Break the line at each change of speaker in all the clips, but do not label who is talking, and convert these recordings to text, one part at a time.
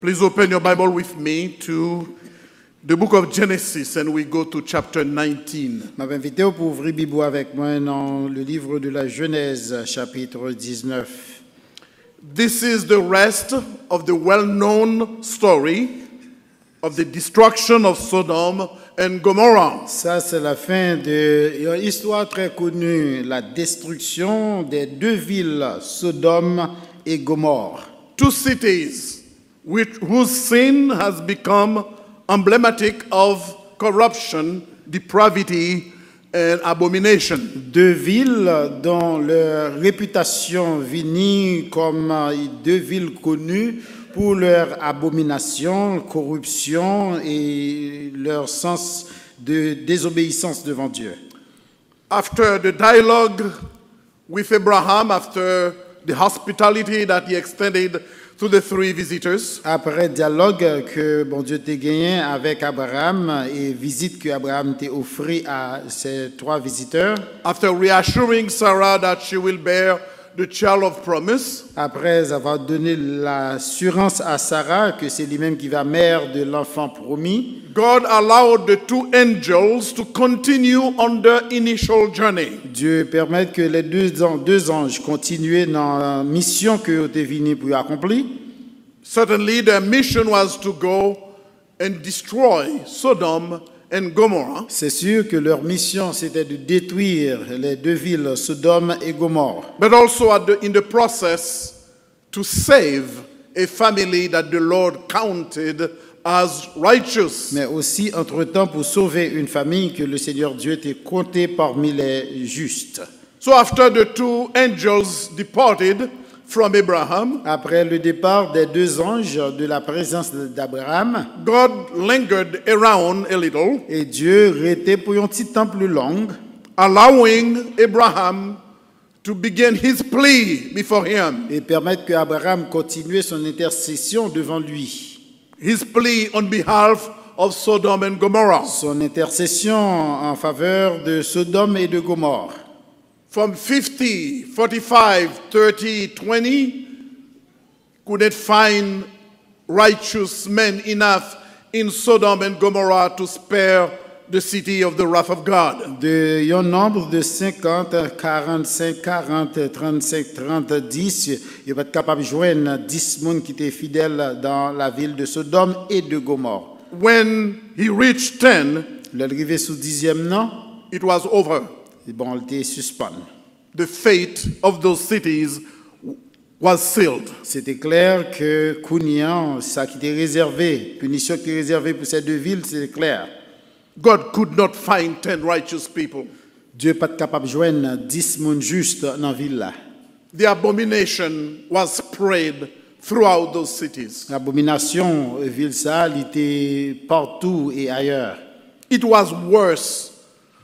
Please open your Bible with me to the book of Genesis and we go to chapter 19.
Je m'invite pour ouvrir la Bible avec moi dans le livre de la Genèse, chapitre 19.
This is the rest of the well-known story of the destruction of Sodom and Gomorrah.
Ça, c'est la fin d'une histoire très connue, la destruction des deux villes, Sodome et Gomorre.
Two cities whose sin has become emblematic of corruption, depravity, and abomination.
Deux villes dont leur réputation finit comme deux villes connues pour leur abomination, corruption et leur sens de désobéissance devant Dieu.
After the dialogue with Abraham, after the hospitality that he extended to the three visitors,
Après dialogue que bon Dieu t'a gagné avec Abraham et visite que Abraham t'a offert à ces trois visiteurs,
after reassuring Sarah that she will bear the child of promise,
après avoir donné l'assurance à Sarah que c'est lui-même qui va mère de l'enfant promis,
God allowed the two angels to continue on their initial journey.
Dieu permet que les deux anges continuent dans la mission que vous êtes venus pour accomplir.
Certainly, their mission was to go and destroy Sodom and Gomorrah.
C'est sûr que leur mission c'était de détruire les deux villes Sodome et Gomorre,
But also in the process to save a family that the Lord counted as righteous.
mais aussi entre-temps pour sauver une famille que le Seigneur Dieu t'a compté parmi les justes.
So after the two angels departed from Abraham,
Après le départ des deux anges de la présence d'Abraham,
God lingered around a little,
et Dieu restait pour un petit temps plus long,
allowing Abraham to begin his plea before him,
et permettre que Abraham continue son intercession devant lui.
his plea on behalf of Sodom and Gomorrah.
Son intercession en faveur de Sodome et de Gomorre.
From 50, 45, 30, 20, couldn't find righteous men enough in Sodom and Gomorrah to spare the city of the wrath of God.
De un nombre de 50, 45, 40, 35, 30, 10, il va être capable de joindre 10 personnes qui étaient fidèles dans la ville de Sodome et de Gomorre.
When he reached 10,
L'arrivée sous 10e nom,
it was over.
bon, il était suspendu.
The fate of those cities was sealed.
C'était clair que Kounian, ça qui était réservé, punition qui était réservée pour ces deux villes, c'était clair.
God could not find 10 righteous people.
Dieu n'est pas capable de joindre 10 personnes justes dans la ville là.
The abomination was spread throughout those cities.
L'abomination, ville ça, elle était partout et ailleurs.
It was worse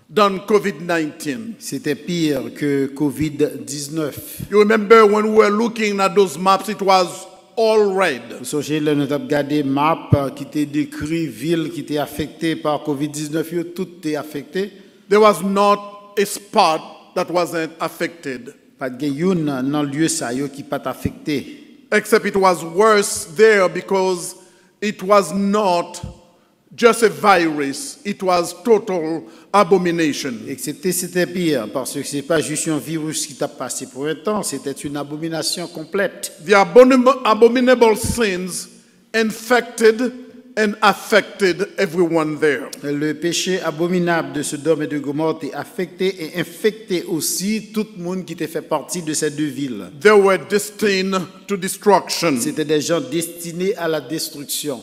than COVID-19.
C'était pire que Covid-19.
You remember when we were looking at those maps, it was all red.
Vous savez, là, nous avons regardé map qui était décrit ville qui était affectée par Covid-19, tout est affecté.
There was not a spot that wasn't affected,
Pas de youn dans lieu ça yo qui pas affecté.
except it was worse there because it was not just a virus, it was total abomination.
Excepté c'était pire parce que c'est pas juste un virus qui t'a passé pour un temps, c'était une abomination complète.
The abominable sins infected and affected everyone there.
Le péché abominable de Sodome et de Gomorre est affecté et infecté aussi tout le monde qui était fait partie de ces deux villes.
They were destined to destruction.
C'était des gens destinés à la destruction.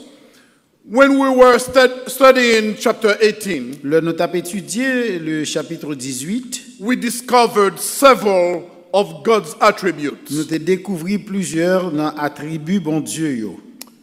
When we were studying chapter 18,
Nous avons étudié le chapitre 18.
we discovered several of God's attributes.
Nous avons découvert plusieurs attributs bon Dieu. Yo.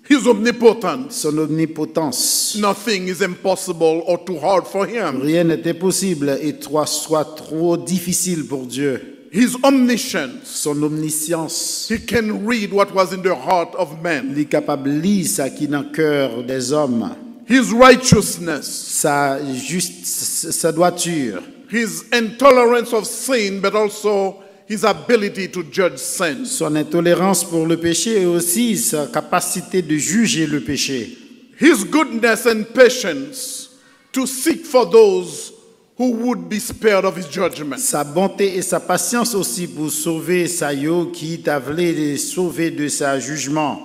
His omnipotence.
Son omnipotence.
Nothing is impossible or too hard for him.
Rien n'est impossible et soit trop difficile pour Dieu.
His omniscience.
Son omniscience.
He can read what was in the heart of man.
Il est capable de lire ce qui est dans le cœur des hommes.
His righteousness.
Sa droiture.
His intolerance of sin, but also his ability to judge sin.
son intolérance pour le péché et aussi sa capacité de juger le péché.
His goodness and patience to seek for those who would be spared of his judgment.
Sa bonté et sa patience aussi pour sauver sa yo qui t'a voulu sauver de sa jugement.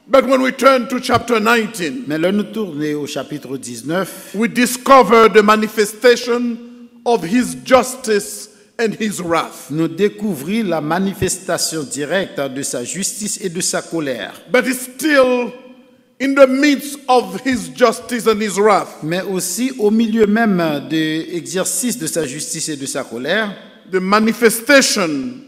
But when we turn to chapter 19,
Mais là, nous tournons au chapitre 19.
we discover the manifestation of his justice and his wrath.
Nous découvrons la manifestation directe de sa justice et de sa colère.
But it's still in the midst of his justice and his wrath.
Mais aussi au milieu même de l'exercice de sa justice et de sa colère,
The manifestation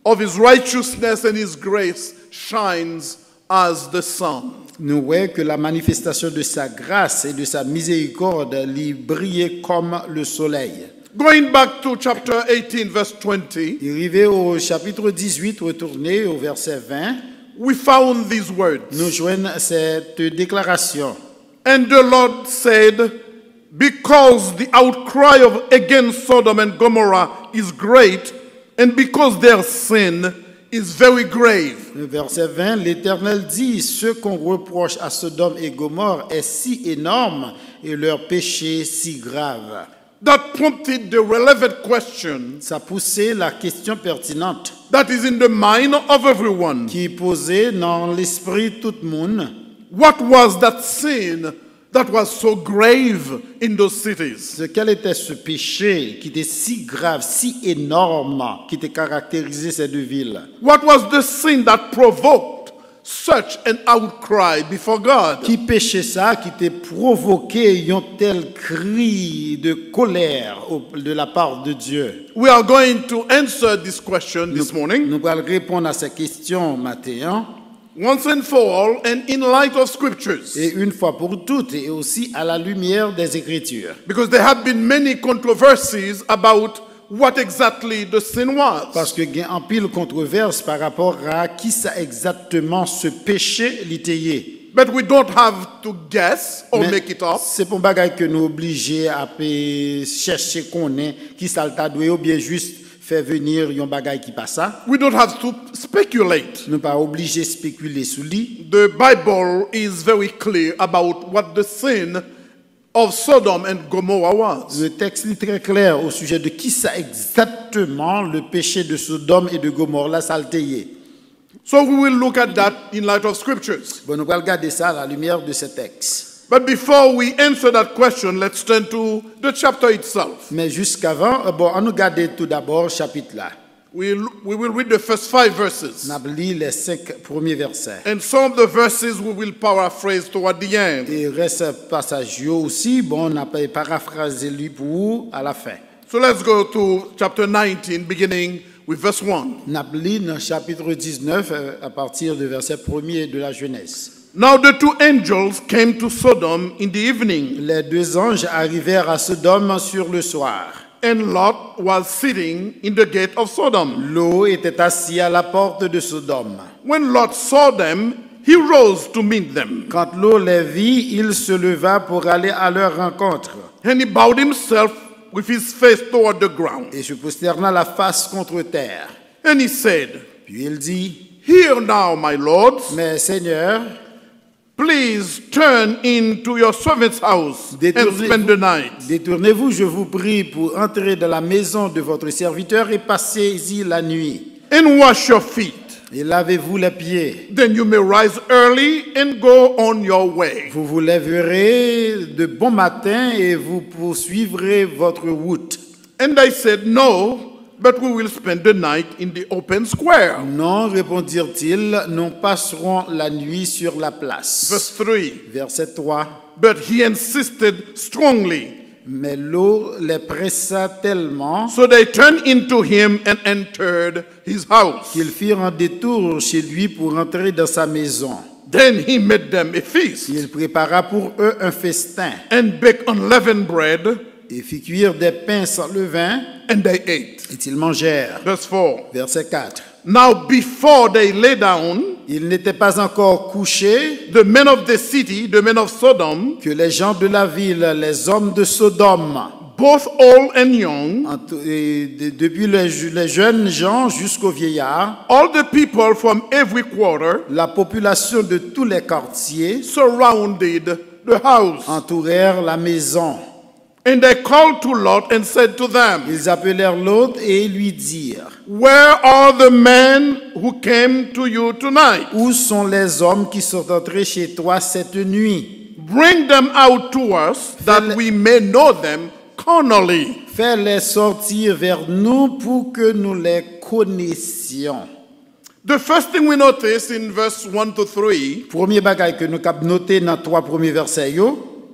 of his righteousness and his grace shines as the sun.
nous voyons que la manifestation de sa grâce et de sa miséricorde lui brillait comme le soleil.
Going back to chapter 18, verse 20,
Arrivé au chapitre 18, retourné au verset 20,
we found these words.
nous joignons cette déclaration.
And the Lord said, because the outcry against Sodom and Gomorrah is great, and because their sin is very grave.
Le verset 20, l'Éternel dit, ce qu'on reproche à Sodome et Gomorrhe est si énorme et leur péché si grave.
That prompted the relevant question
Ça poussait la question pertinente
that is in the mind of everyone.
qui posait dans l'esprit tout le monde.
What was that sin that was so grave in those cities?
Quel était ce péché qui était si grave, si énorme, qui était caractérisé ces deux villes?
What was the sin that provoked such an outcry before God?
Qui péchait ça, qui était provoqué un tel cri de colère de la part de Dieu?
We are going to answer this question this morning
Nous allons répondre à ces questions matin,
once and for all and in light of scriptures.
et une fois pour toutes, et aussi à la lumière des Écritures.
Because there have been many controversies about what exactly the sin was.
Parce que il y a un pile controverse par rapport à qui ça exactement ce péché l'ité.
But we don't have to guess or
Mais
make it up.
c'est pour bagay que nous obligés à chercher qu'on est qui ça le t'a doué ou bien juste faire venir un bagay qui passe ça.
We don't have to speculate.
Nous pas obligés de spéculer sous lui.
The Bible is very clear about what the sin of Sodom and Gomorrah was.
Le texte est très clair au sujet de qui ça exactement le péché de Sodome et de Gomorrhe la saleté.
So we will look at that in light of scriptures.
Bon, nous allons regarder ça à la lumière de ce texte.
But before we answer that question, let's turn to the chapter itself.
Mais jusqu'avant, bon, on nous regarde tout d'abord chapitre là.
We will read the first 5 verses.
On a lu les 5 premiers versets.
And some of the verses we will paraphrase toward the end.
Et reste passage aussi, bon, on a paraphrasé lui pour vous à la fin.
So let's go to chapter 19, beginning with verse 1.
On a lu dans chapitre 19 à partir du verset 1er de la Genèse.
Now the two angels came to Sodom in the evening,
Les deux anges arrivèrent à Sodome sur le soir.
and Lot was sitting in the gate of Sodom.
Lot était assis à la porte de Sodome.
When Lot saw them, he rose to meet them,
Quand Lot les vit, il se leva pour aller à leur rencontre
and he bowed himself with his face toward the ground.
et se prosterna la face contre terre.
And he said,
Puis il dit,
Hear now, my lords,
mais Seigneur,
please turn into your servant's house and spend the night.
détournez-vous, je vous prie, pour entrer dans la maison de votre serviteur et passez-y la nuit.
And wash your feet.
Et lavez-vous les pieds.
Then you may rise early and go on your way.
Vous vous lèverez de bon matin et vous poursuivrez votre route.
And they said, No, but we will spend the night in the open square.
Non, répondirent-ils, nous passerons la nuit sur la place.
Verse 3.
Verset 3.
But he insisted strongly.
Mais l'eau les pressa tellement
So they turned into him and entered his house.
qu'ils firent un détour chez lui pour entrer dans sa maison.
Then he made them a feast
Il prépara pour eux un festin
and baked unleavened bread,
et fit cuire des pains sans levain,
and they ate.
et ils mangèrent.
Verse 4.
Verset 4.
Now before they lay down,
Ils n'étaient pas encore couchés
the men of the city, the men of Sodom,
que les gens de la ville, les hommes de Sodome,
both old and young,
depuis les jeunes gens jusqu'aux vieillards,
all the people from every quarter
la population de tous les quartiers
surrounded the house.
entourèrent la maison.
And they called to Lot and said to them,
Ils appelèrent Lot et lui dirent,
where are the men who came to you tonight?
où sont les hommes qui sont entrés chez toi cette nuit?
Bring them out to us that we may know them carnally.
Fais-les sortir vers nous pour que nous les connaissions.
The first thing we notice in verse 1 to 3,
Premier bagage que nous avons noté dans 3 premiers versets,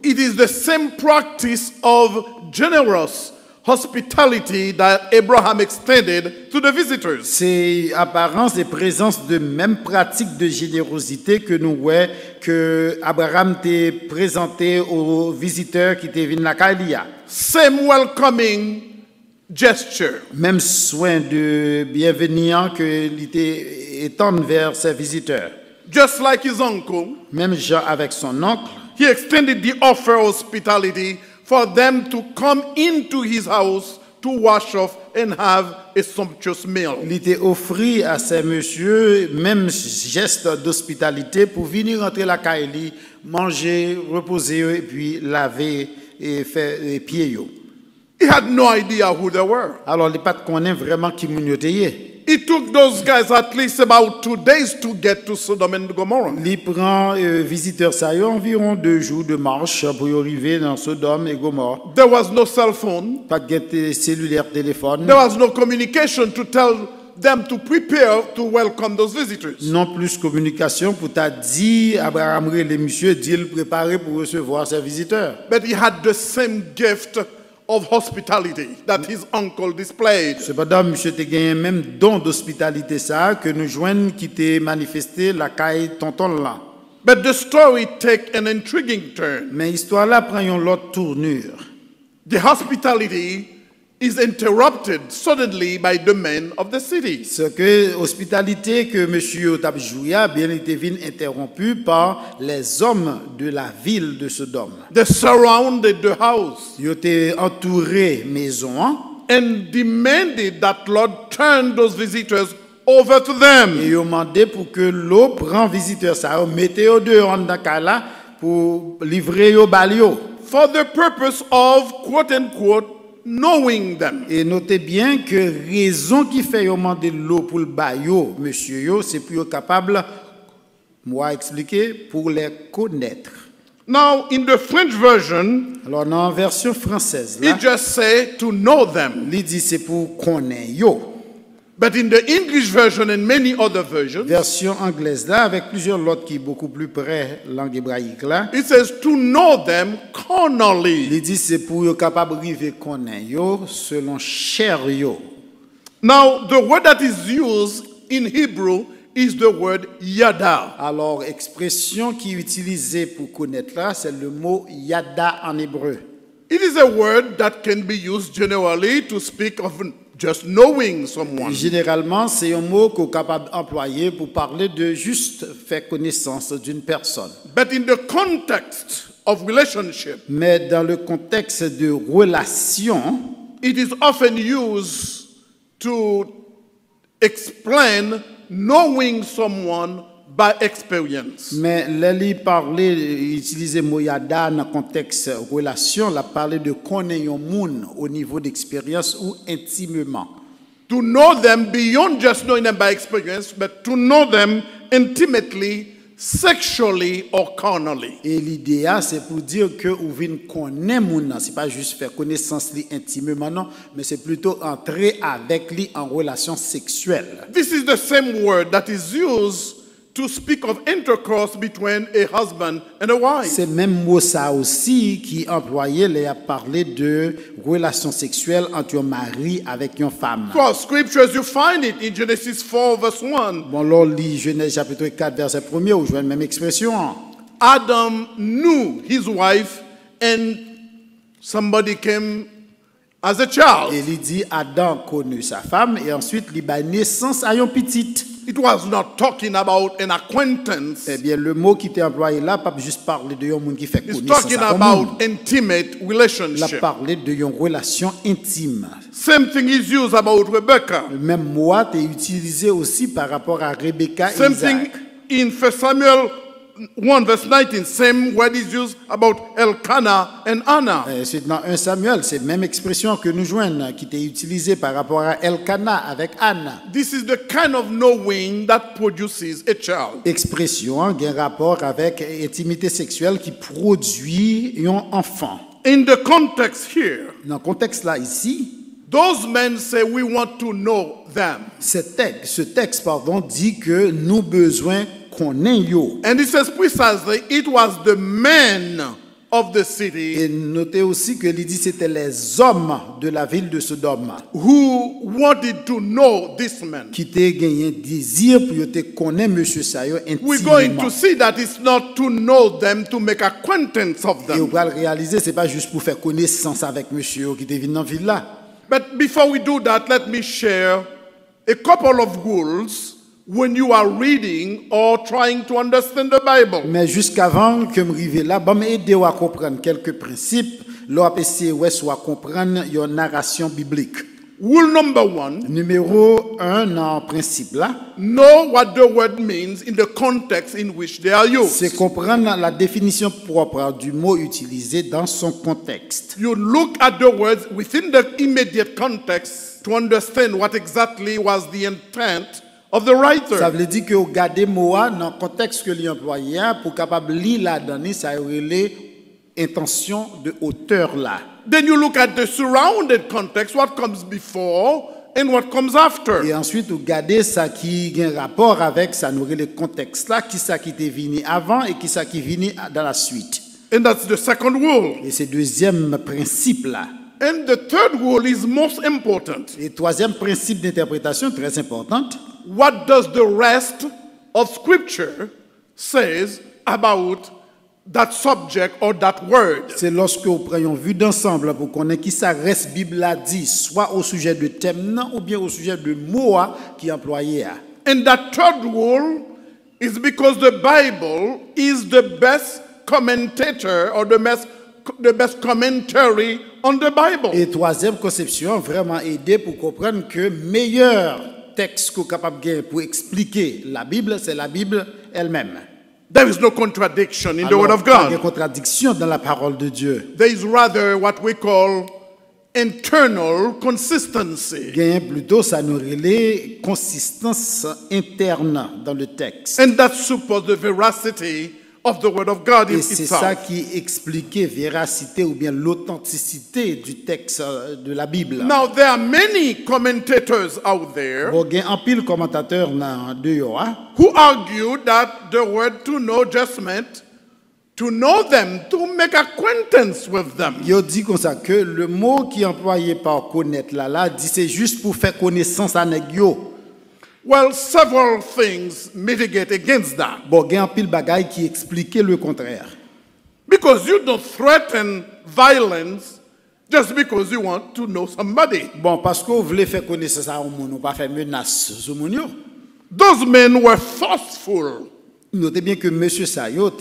it is the same practice of generous hospitality that Abraham extended to the visitors.
c'est apparence et présence de même pratique de générosité que nous voyons que Abraham t'a présenté aux visiteurs qui étaient venus la Kalia.
Same welcoming gesture.
Même soin de bienvenue que l'ité étend vers ses visiteurs.
Just like his uncle,
Même Jean avec son oncle,
he extended the offer of hospitality for them to come into his house to wash off and have a sumptuous meal.
il était offert à ces messieurs même geste d'hospitalité pour venir entrer la Kaili, manger, reposer et puis laver et faire les pieds.
He had no idea who they were.
Alors, les pas connaît vraiment qui moun yo teye.
It took those guys at least about 2 days to get to Sodom and Gomorrah.
Li prend visiteurs ça yo environ 2 jours de marche pour y arriver dans Sodome et Gomorrhe.
There was no cell phone.
Pas de cellulaire téléphone.
There was no communication to tell them to prepare to welcome those visitors.
Non plus communication pour t'a dit Abraham les monsieur dit le préparer pour recevoir ses visiteurs.
But he had the same gift of hospitality that his uncle displayed.
Cependant, monsieur te gagné même don d'hospitalité ça que nous joignent qui t'est manifesté la caille tonton là.
But the story take an intriguing turn.
Mais histoire là prend une autre tournure.
The hospitality is interrupted suddenly by the men of the city.
Ce que hospitalité que monsieur t'a joué a bien été vine interrompu par les hommes de la ville de Sodome.
They surrounded the house
Ils étaient entourés maison
and demanded that Lord turn those visitors over to
et
them.
ils ont demandé pour que l'eau prend visiteur ça mettez au dehors dans cas pour livrer au balio.
For the purpose of quote unquote knowing them.
Et notez bien que raison qui fait demander l'eau pour le baillot, monsieur yo, c'est pour être capable, moi expliquer, pour les connaître.
Now, in the French version,
Alors dans la version française, là,
it just say to know them.
il dit c'est pour connaître yo.
But in the English version and many other versions,
Version anglaise là, avec plusieurs autres qui est beaucoup plus près langue hébraïque là,
it says to know them carnally.
il dit c'est pour être capable de arriver connaître yo selon chair yo.
Now, the word that is used in Hebrew is the word yada.
Alors expression qui est utilisée pour connaître là, c'est le mot yada en hébreu.
It is a word that can be used generally to speak of just knowing someone.
Généralement, c'est un mot qu'on est capable d'employer pour parler de juste faire connaissance d'une personne.
But in the context of relationship,
Mais dans le contexte de relation,
it is often used to explain knowing someone by experience.
mais l'ali parler, utiliser mot yada dans le contexte relation, la parler de connaître un monde au niveau d'expérience ou intimement.
To know them beyond just knowing them by experience, but to know them intimately, sexually or carnally.
Et l'idée, c'est pour dire que vous venez connaître moun, c'est pas juste faire connaissance li intimement, non, mais c'est plutôt entrer avec lui en relation sexuelle.
This is the same word that is used to speak of intercourse between a husband and a wife.
C'est même mot ça aussi qui employé les a parlé de relation sexuelle entre un mari avec une femme.
Throughout scriptures, you find it in Genesis 4, verse 1.
Bon, là, lit Genèse chapitre 4, verset 1er, où je vois la même expression.
Adam knew his wife and somebody came as a child.
Et il dit Adam connut sa femme et ensuite il a naissance à une petite.
it was not talking about an acquaintance.
eh bien, le mot qui était employé là, pas juste parler de un monde qui fait
It's
connaissance.
talking
à un monde.
about intimate
Il a
relationship.
parlé de une relation intime.
Same thing is used about Rebecca.
Le même mot est utilisé aussi par rapport à Rebecca et
Same thing
Isaac.
in 1 Samuel 1 verse 19. Same word is used about Elkanah and Anna.
C'est dans 1 Samuel, c'est la même expression que nous joignons qui était utilisée par rapport à Elkanah avec Anna.
This is the kind of knowing that produces a child.
Expression qui a un rapport avec intimité sexuelle qui produit un enfant.
In the context here,
Dans le contexte là ici,
those men say we want to know them.
ce texte dit que nous besoin qu'on ait yo.
And it says precisely it was the men of the city
Et notez aussi que il dit c'était les hommes de la ville de Sodome
who wanted to know this man.
qui t'ont gagné désir pour te connaître monsieur Sayo
We're going
intimement.
to see that it's not to know them, to make acquaintance of
Et vous
them.
allez réaliser c'est pas juste pour faire connaissance avec monsieur qui est venu dans la ville là.
But before we do that, let me share a couple of rules when you are reading or trying to understand the Bible.
Mais jusqu'avant que me arrive là, bon m'aider à comprendre quelques principes, là essayer ouais soit comprendre une narration biblique.
Rule number 1,
Numéro 1 en principe là,
know what the word means in the context in which they are used.
c'est comprendre la définition propre du mot utilisé dans son contexte.
You look at the words within the immediate context to understand what exactly was the intent of the
Ça
writer.
veut dire que vous gardez mot dans le contexte que l'employé pour capable lire la donnée, ça relève intention de auteur là.
Then you look at the surrounded context, what comes before and what comes after.
Et ensuite, vous gardez ça qui a un rapport avec ça, nous le contexte là, qui ça qui était venu avant et qui ça qui venu dans la suite.
And that's the second rule.
Et c'est deuxième principe là.
And the third rule is most important.
Et troisième principe d'interprétation très importante.
What does the rest of Scripture says about that subject or that word?
C'est lorsque vous prenez une vue d'ensemble pour connaître qui ça reste Bible a dit, soit au sujet de thème non, ou bien au sujet de mot qui est employé.
And that third rule is because the Bible is the best commentator or the best commentary on the Bible.
Et troisième conception, vraiment aider pour comprendre que meilleur texte qu'on est capable de pour expliquer la Bible, c'est la Bible elle-même.
There is no contradiction in the
Alors,
Word of
pas de
God.
contradiction dans la parole de Dieu.
There is rather what we call internal consistency.
Gain plutôt ça nous relève consistance interne dans le texte.
And that supports the veracity of the Word of God in
Et c'est ça
itself.
qui expliquait véracité ou bien l'authenticité du texte de la Bible.
Now, there are many commentators out there
Bon, gain en pile commentateur dans dehors
who argue that the word to know just meant to know them, to make acquaintance with them.
Yo dit comme ça que le mot qui est employé par connaître là dit c'est juste pour faire connaissance avec yo.
Well, several things mitigate against that.
Bon, gain en pile bagaille qui expliquait le contraire.
Because you don't threaten violence just because you want to know somebody.
Bon, parce que vous voulez faire connaissance à un monde, ou pas faire menace sur mon yo.
Those men were forceful
Notez bien que monsieur Sayo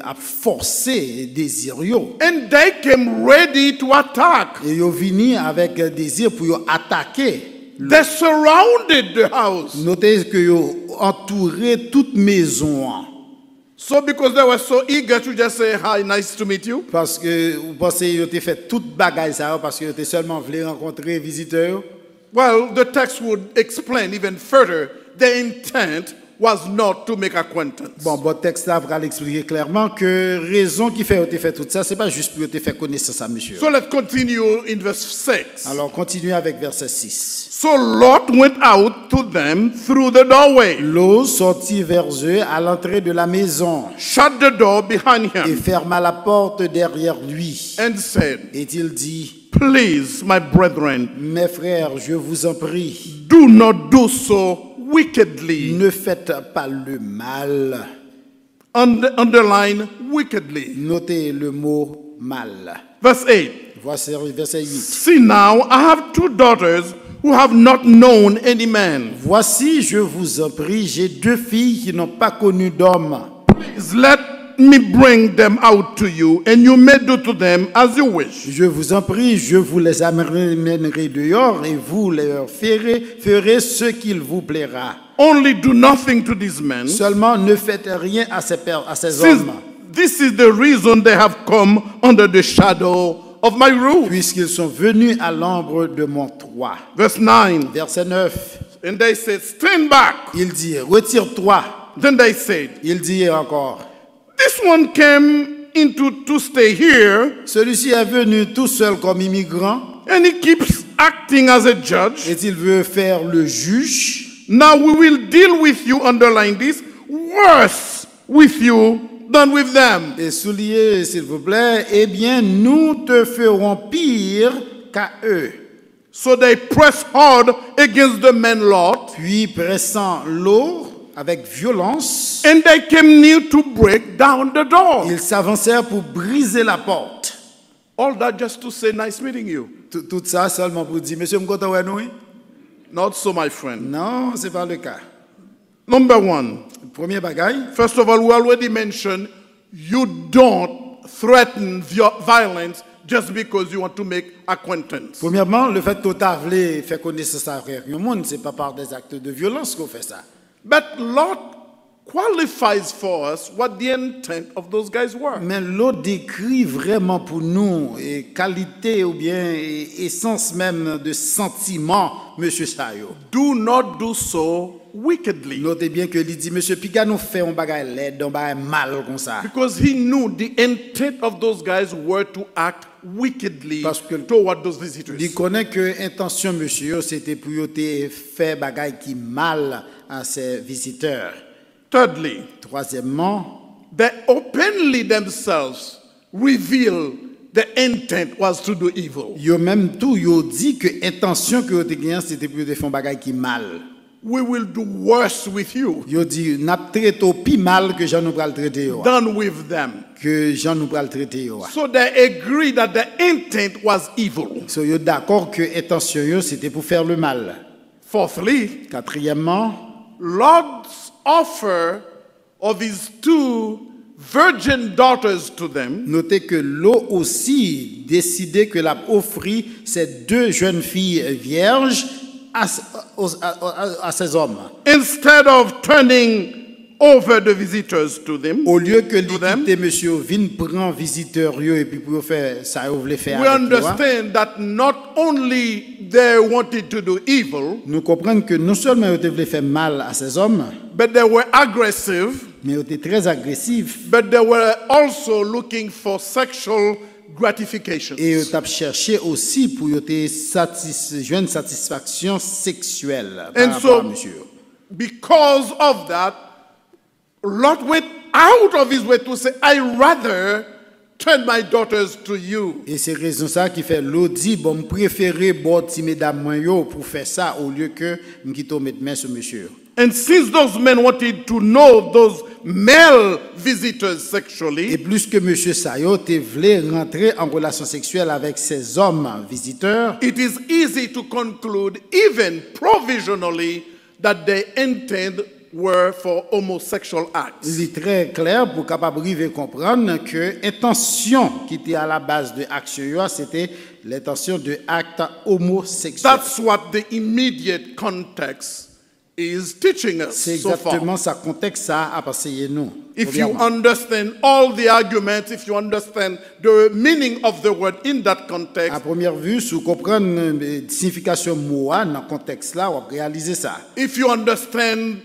a forcé désir yo.
and they came ready to attack.
Et yo vini avec désir pour yo attaquer.
They surrounded the house.
Notez que yo entouré toute maison.
So because they were so eager to just say hi, nice to meet you,
Parce que vous pensez yo te fait toute bagaille ça parce que yo te seulement voulu rencontrer visiteur.
well, the text would explain even further the intent was not to make acquaintance.
Bon, texte là va l'expliquer clairement que raison qui fait te fait tout ça, c'est pas juste pour te faire connaissance à monsieur.
So let's continue in verse 6.
Alors continuez avec verset 6.
So Lot went out to them through the doorway,
L'eau sortit vers eux à l'entrée de la maison
shut the door behind
et
him,
ferma la porte derrière lui.
and said,
Et il dit,
please, my brethren,
mes frères, je vous en prie,
do not do so wickedly.
ne faites pas le mal.
Underline wickedly.
Notez le mot mal.
Verse 8.
Voici verset 8.
See now, I have two daughters who have not known any man.
Voici, je vous en prie, j'ai 2 filles qui n'ont pas connu d'homme.
Please let me bring them out to you, and you may do to them as you wish.
Je vous en prie, je vous les amènerai dehors et vous leur ferez ce qu'il vous plaira.
Only do nothing to these men,
Seulement ne faites rien à ces
since
hommes,
this is the reason they have come under the shadow of my roof.
puisqu'ils sont venus à l'ombre de mon toit.
Verse 9.
Verset 9,
And they said, stand back.
il dit, retire-toi.
Then they said,
Il dit encore,
this one came into to stay here,
celui-ci est venu tout seul comme immigrant
and he keeps acting as a judge.
et il veut faire le juge.
Now we will deal with you, underline this, worse with you than with them.
Et soulignez, s'il vous plaît, eh bien, nous te ferons pire qu'à eux.
So they press hard against the man Lot,
Puis, pressant l'eau avec violence,
and they came near to break down the door.
ils s'avancèrent pour briser la porte.
All that just to say, nice meeting you.
Tout ça seulement pour dire, monsieur, m'content ouais nous?
Not so, my friend.
Non, c'est pas le cas.
Number one,
Premier bagaille,
first of all, we already mentioned you don't threaten violence just because you want to make acquaintance.
premièrement, le fait que tu as voulu faire connaissance avec le monde, c'est pas par des actes de violence qu'on fait ça.
But Lot qualifies for us what the intent of those guys were.
Mais l'autre décrit vraiment pour nous et qualité ou bien essence même de sentiment, monsieur Sayo.
Do not do so wickedly.
Notez bien que il dit, monsieur Piga nous fait un bagage laid, un bagage mal comme ça.
Because he knew the intent of those guys were to act wickedly
Parce que
toward those visitors.
Il connaît que intention monsieur c'était pour faire bagage qui mal à ses visiteurs.
Thirdly,
Troisièmement,
they openly themselves reveal the intent was to do evil.
yo même tout yo dit que intention que te gagné c'était pour faire bagage qui mal.
We will do worse with you
Yo dit n'a traité au pi mal que Jean nous pral traiter yo.
than with them.
Que Jean nous pral traiter yo.
So they agree that the intent was evil.
So yo d'accord que intention yo c'était pour faire le mal.
Fourthly,
Quatrièmement,
Lot's offer of his 2 virgin daughters to them
notez que Lot aussi décidé que l'a offrit ces 2 jeunes filles vierges à ces hommes.
instead of turning over the visitors to them.
Au lieu que
To them.
l'équité monsieur vin prend visiteur yo et puis pour faire ça yo voulait faire
We
avec yo, hein.
understand that not only they wanted to do evil,
Nous comprenons que non seulement ils voulaient faire mal à ces hommes,
but they were aggressive,
mais ils étaient très agressifs
but they were also looking for sexual gratification.
et ils ont cherché aussi pour jouer une satisfaction sexuelle par
And
rapport à
so,
monsieur.
because of that, Lot went out of his way to say, I rather turn my daughters to you.
Et c'est raison ça qui fait l'autre dit bon me préférer bon ti mesdames moi yo pour faire ça au lieu que me quitter mettre main sur monsieur.
And since those men wanted to know those male visitors
Et
sexually,
plus que monsieur Sayo te voulait rentrer en relation sexuelle avec ces hommes visiteurs,
it is easy to conclude, even provisionally, that their intent were for homosexual acts.
il est très clair pour capable arriver comprendre que intention qui était à la base de action yo, c'était l'intention de acte homosexuel.
That's what the immediate context is teaching us
C'est
so far.
exactement ça contexte ça a passé nous.
If you
Premièrement.
understand all the arguments, if you understand the meaning of the word in that context,
À première vue, si vous comprenez la signification mot dans le contexte là, on va réaliser ça.
if you understand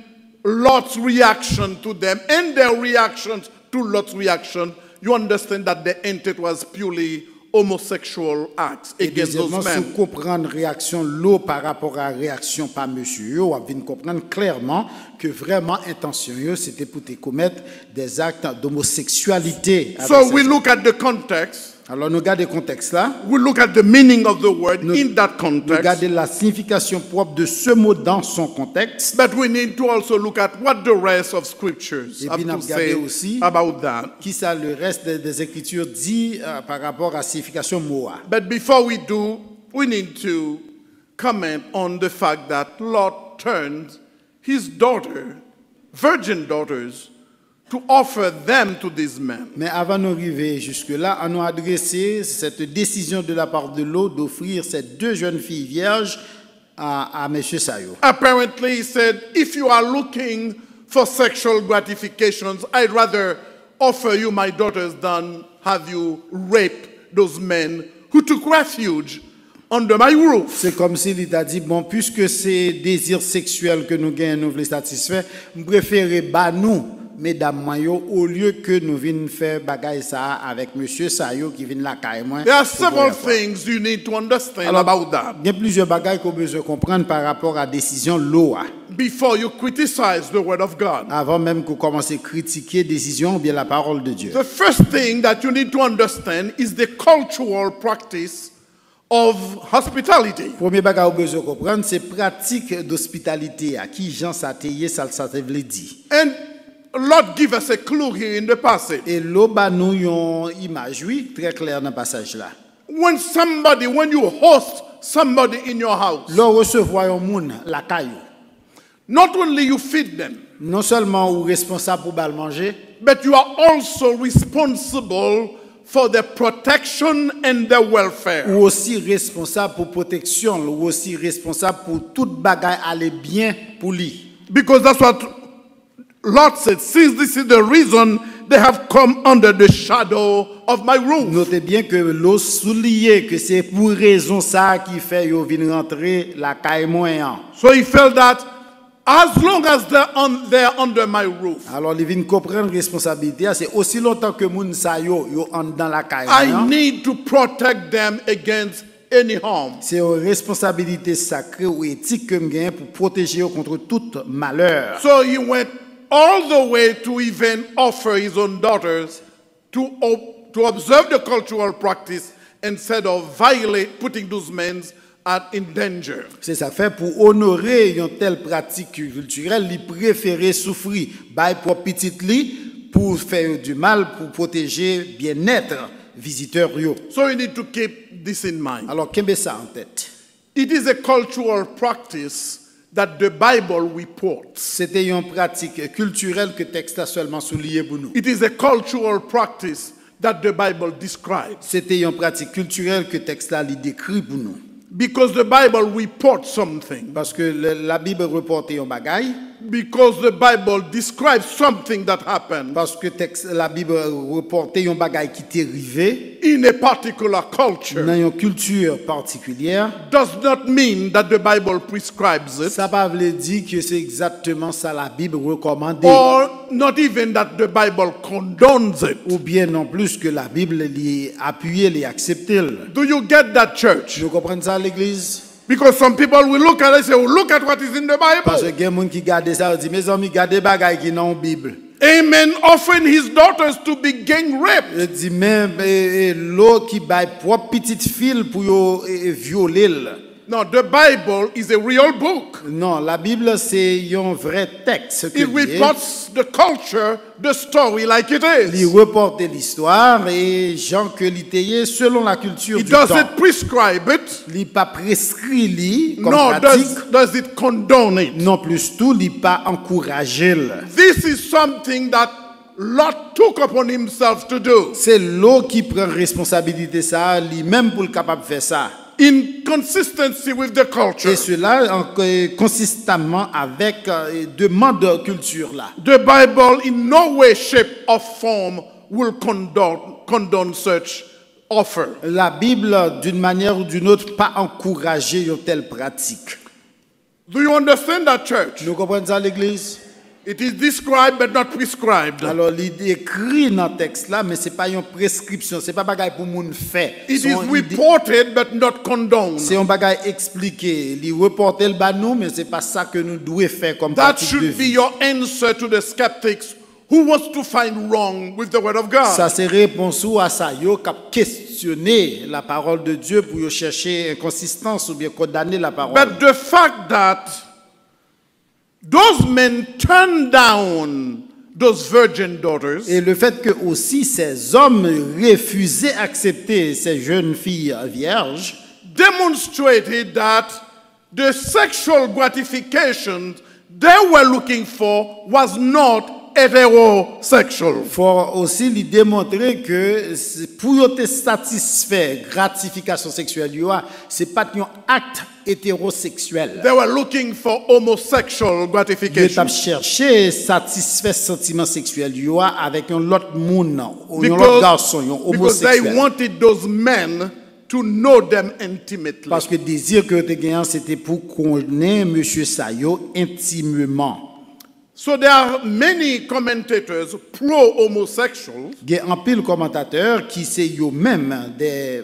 Lot's reaction to them and their reactions to Lot's reaction, you understand that the intent was purely homosexual acts
Et
against
deuxièmement,
those
si
men.
vous comprenez réaction l'eau par rapport à la réaction par monsieur, on va comprendre clairement que vraiment intention c'était pour te commettre des actes d'homosexualité. avec
So
ces
we
gens.
look at the context,
Alors nous regardons le contexte là,
we look at the meaning of the word
Nous-
in that
nous
context,
regardons la signification propre de ce mot dans son contexte.
but we need to also look at what the rest of scriptures
Et
have
puis, nous
to say
regardons aussi
about that.
Qui ça le reste des Écritures dit par rapport à la signification mot.
But before we do, we need to comment on the fact that Lot turned his daughter, virgin daughters, to offer them to these men.
Mais avant d'arriver jusque-là, on a adressé cette décision de la part de Lot d'offrir ces deux jeunes filles vierges à M. Sayo.
Apparently, he said, if you are looking for sexual gratifications, I'd rather offer you my daughters than have you rape those men who took refuge under my roof.
C'est comme s'il t'a dit, bon, puisque c'est désirs sexuels que nous gagnons, nous voulons satisfaire, je préfère bah nous, mesdames Mayo, au lieu que nous venions faire bagaille ça avec monsieur Sayo qui vient la caille moi.
There are several things you need to understand about that
Il y a plusieurs bagailles qu'on besoin comprendre par rapport à la décision Loa.
before you criticize the word of God.
Avant même qu'on commence à critiquer décision ou bien la parole de Dieu.
The first thing that you need to understand is the cultural practice of hospitality.
Premier bagage qu'on besoin comprendre c'est pratique d'hospitalité à qui Jean Sateye ça veut dire.
And Lord give us a clue here in the passage.
Et l'eau ba nous yon image oui très clair dans passage là.
When you host somebody in your house,
L'on recevoir un moun la caillou.
not only you feed them,
Non seulement ou responsable pour bal manger,
but you are also responsible for their protection and their welfare.
ou aussi responsable pour protection, ou aussi responsable pour toute bagaille aller bien pour lui.
Because that's what Lot said, since this is the reason they have come under the shadow of my roof.
Notez bien que l'eau souligne que c'est pour raison ça qui fait yo vinn rentrer la caille moyen.
So he felt that as long as they're under my roof,
Alors il vient comprendre responsabilité, c'est aussi longtemps que moun sa yo entre dans la caille.
I need to protect them against any harm.
C'est une responsabilité sacrée ou éthique que me gagne pour protéger contre tout malheur.
So he went all the way to even offer his own daughters to observe the cultural practice instead of putting those men in danger.
C'est ça fait pour honorer une telle pratique culturelle, il préférait souffrir by pour petite li pour faire du mal pour protéger bien-être visiteur yo.
So you need to keep this in mind.
Alors qu'est-ce ça en tête?
It is a cultural practice that the Bible reports.
C'était une pratique culturelle que texte a seulement souligné pour nous.
It is a cultural practice that the Bible describes.
C'était une pratique culturelle que texte a décrit pour nous.
Because the Bible reports something.
Parce que la Bible reportait un bagaille.
Because the Bible describes something that happened
Parce que la Bible reportait un bagaille qui t'est arrivé
in a particular culture
dans une culture particulière.
does not mean that the Bible prescribes it,
Ça ne veut pas dire que c'est exactement ça la Bible recommande.
or not even that the Bible condones it.
Ou bien non plus que la Bible l'y appuie, l'y accepte.
Do you get that, church?
Vous comprenez ça l'église?
Because some people will look at it and say, oh, look at what is in the
Parce que
Bible.
il y a des gens qui gardent ça et disent, mes amis, gardez bagaille qui dans la Bible.
Amen. Offering his daughters to be gang raped.
Il dit même l'eau qui baille propre petite fille pour violer.
No, the Bible is a real book.
Non, la Bible c'est un vrai texte que
It reports the culture, the story like it
il
is.
reporte l'histoire et Jean que l'ité selon la culture
It
du temps.
doesn't prescribe it,
Il pas prescrit li comme
nor
pratique,
does it condone it.
non plus tout, il pas encouragé.
This is something that Lot took upon himself to do.
C'est l'eau qui prend responsabilité ça, lui-même pour le capable de faire ça.
In consistency with the culture.
Et cela consistamment avec demande culture là.
The Bible in no way, shape, or form will condone such offer.
La Bible d'une manière ou d'une autre pas encourager une telle pratique.
Do you understand that, church?
Nous comprenons ça l'église?
It is described but not prescribed.
Alors il écrit dans le texte là mais c'est pas une prescription, c'est pas bagaille pour moun faire.
It is reported but not condoned.
C'est un bagaille expliqué, il reporte le bas nous mais c'est pas ça que nous devons faire comme
That
pratique de
should be
vie.
your answer to the skeptics who wants to find wrong with the word of God.
Ça c'est réponse ou à ça yo cap questionner la parole de Dieu pour yo chercher inconsistance ou bien condamner la parole.
But the fact that those men turned down those virgin daughters
Et le fait que aussi ces hommes refusaient accepter ces jeunes filles vierges
demonstrated that the sexual gratification they were looking for was not heterosexual.
Faut aussi lui démontrer que pour te satisfaire gratification sexuelle, c'est pas un acte hétérosexuel.
They were looking for homosexual
Ils
gratification.
ont cherché satisfaire sentiment sexuel avec un autre monde, un autre
Because,
garçon, un
because they
homosexuel.
wanted those men to know them intimately.
Parce que le désir que tu as c'était pour connaître monsieur Sayo intimement.
So there are many commentators pro-homosexual
Il y a un pile commentateurs qui c'est eux-mêmes des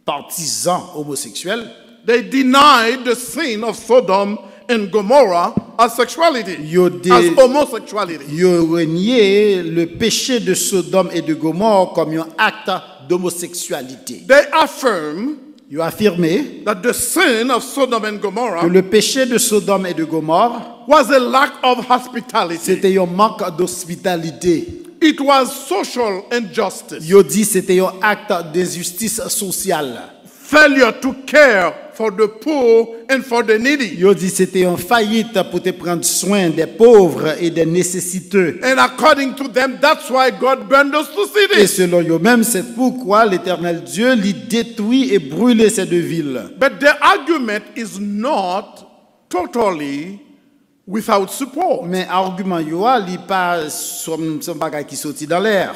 partisans homosexuels.
They denied the sin of Sodom and Gomorrah as sexuality, as homosexuality.
Ils ont renié le péché de Sodome et de Gomorre comme un acte d'homosexualité.
They affirm
Ils ont affirmé
that the sin of Sodom and
que
Gomorrah
le péché de Sodome et de Gomorre,
was a lack of hospitality.
c'était un manque d'hospitalité.
It was social injustice,
Ils ont dit que c'était un acte d'injustice sociale.
failure to care for the poor and for the needy.
Ils ont dit que c'était une faillite pour te prendre soin des pauvres et des nécessiteux.
And according to them, that's why God burned those two
Et
cities.
selon eux-mêmes, c'est pourquoi l'Éternel Dieu les détruit et brûle ces deux villes.
But the argument is not totally without support.
Mais argument yoa li pas son bagay qui sorti dans l'air.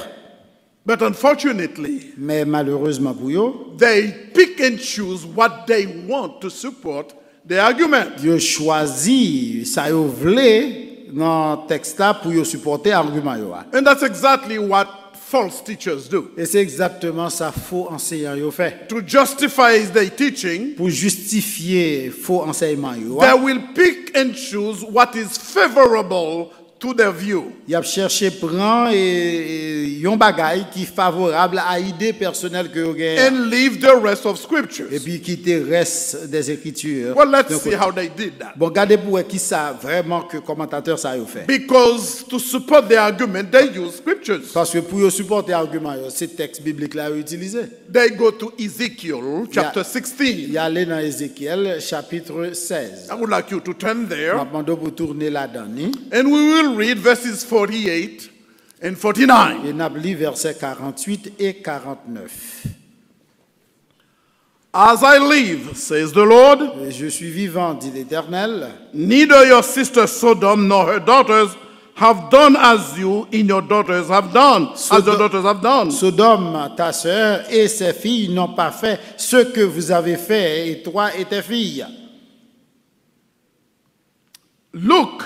But unfortunately,
Mais malheureusement pour yo,
they pick and choose what they want to support the argument.
yo choisi ça yo vle dans texte là pour yo supporter argument yoa.
And that's exactly what false teachers do.
Et c'est exactement ça faux enseignant yo fait.
To justify their teaching,
Pour justifier faux enseignement
they
yoa,
will pick and choose what is favorable to their view.
y a cherché prend et yon bagay qui favorable à idée personnelle que yo gen.
And leave the rest of
Et
scriptures.
puis quitter reste des écritures.
Well, let's
Donc,
see how they did that.
bon, regardez pour qui ça vraiment que commentateur ça yo fait.
Because to support the argument, they use scriptures.
Parce que pour yo supporter l'argument, ces textes bibliques là utilisé.
They go to Ezekiel chapter
Il
16.
y allé dans Ézéchiel chapitre 16.
I would like you to turn there.
Maintenant pour tourner là-dedans.
And we will read verses 48 and 49.
Et n'a lu versets 48 et 49.
As I live, says the Lord,
Et je suis vivant, dit l'Éternel.
neither your sister Sodom nor her daughters have done as you and your daughters have done, as your daughters have done.
Sodome, ta sœur et ses filles n'ont pas fait ce que vous avez fait, et toi et tes filles.
Look,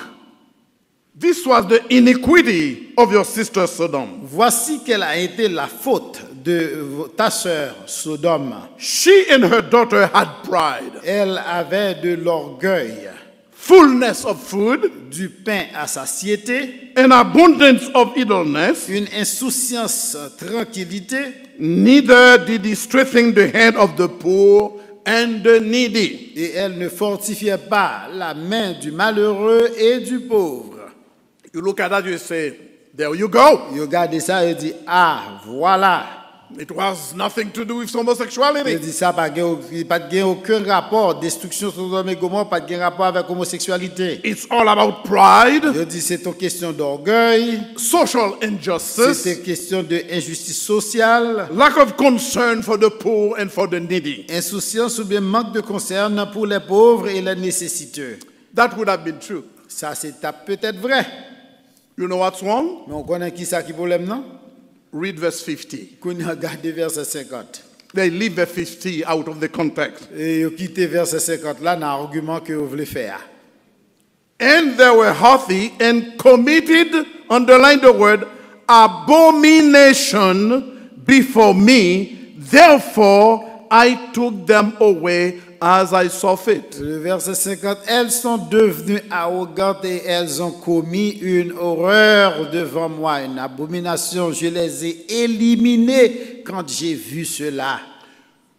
this was the iniquity of your sister Sodom.
Voici quelle a été la faute de ta sœur Sodome.
She and her daughter had pride,
Elle avait de l'orgueil,
fullness of food,
du pain à satiété,
an abundance of idleness.
une insouciance, tranquillité.
Neither did he strengthen the hand of the poor and the needy.
Et elle ne fortifiait pas la main du malheureux et du pauvre.
You look at that, you say, there you go.
Il regarde ça et dit, ah, voilà.
It was nothing to do with
Il
homosexuality.
dit ça, pas de aucun rapport. Destruction sur Sodome et Gomorrhe, pas de rapport avec homosexualité.
It's all about pride,
Il dit, c'est une question d'orgueil,
social
c'est
injustice,
une question d'injustice sociale,
lack of concern for the poor and for the needy.
insouciance ou bien manque de concern pour les pauvres et les nécessiteux.
That would have been true.
Ça, c'est peut-être vrai.
You know what's wrong?
Mais on connaît qui ça qui problème, non?
Read verse 50.
Qu'on a regardé verset 50.
They leave verse 50 out of the context.
Et ils quitté verset 50 là dans l'argument que vous voulez faire.
And they were haughty and committed, underline the word, abomination before me. Therefore, I took them away as I saw fit.
Le verset 50, elles sont devenues arrogantes et elles ont commis une horreur devant moi, une abomination. Je les ai éliminées quand j'ai vu cela.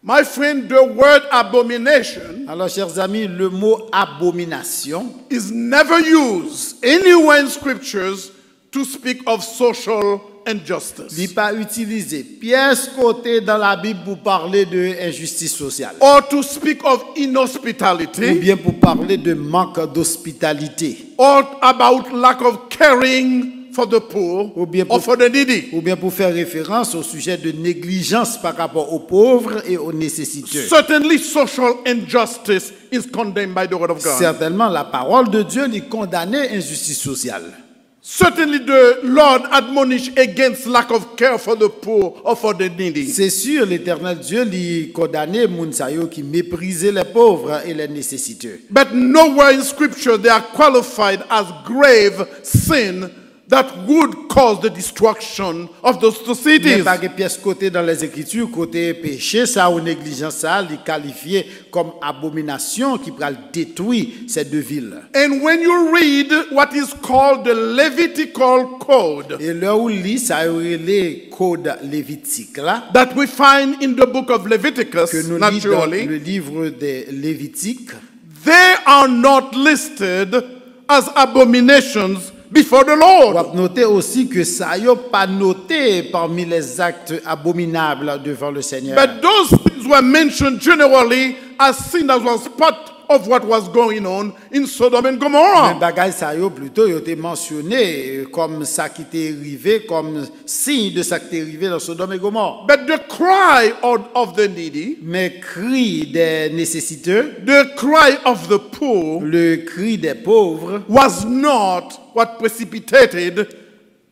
My friend, the word abomination
Alors, chers amis, le mot abomination
is never used anywhere in scriptures to speak of social injustice.
Il pas utilisé pièce côté dans la Bible pour parler de injustice sociale.
Or to speak of
Ou
inhospitality.
bien pour parler de manque d'hospitalité.
Or about lack of caring for the poor
Ou bien
or for the needy.
Ou bien pour faire référence au sujet de négligence par rapport aux pauvres et aux nécessiteux.
Certainly social injustice is condemned by the word of God.
Certainement, la parole de Dieu lui condamnait injustice sociale.
Certainly the Lord admonished against lack of care for the poor or for the needy.
C'est sûr, l'Éternel Dieu lui condamnait Mounsayo qui méprisait les pauvres et les nécessiteux.
But nowhere in scripture they are qualified as grave sin that would cause the destruction of those two
Il n'y a
cities.
pas de pièce côté dans les Écritures, côté péché, ça ou négligence, ça, il qualifié comme abomination qui va détruire ces deux villes.
And when you read what is called the Levitical Code
Et là où lit, ça les codes lévitiques là,
that we find in the book of Leviticus,
que nous lisons dans
naturally,
le livre des Lévitiques,
they are not listed as abominations before the
on
Lord.
va noter aussi que ça n'est pas noté parmi les actes abominables devant le Seigneur.
But those things were mentioned generally as sin that was part of what was going on in Sodom and
Les
Gomorrah.
bagages ça yo plutôt ont été mentionnés comme ça qui était arrivé, comme signe de ça qui était arrivé dans Sodome et Gomorrhe.
But the cry of the needy,
Mais cri des nécessiteux,
the cry of the poor,
le cri des pauvres,
was not what precipitated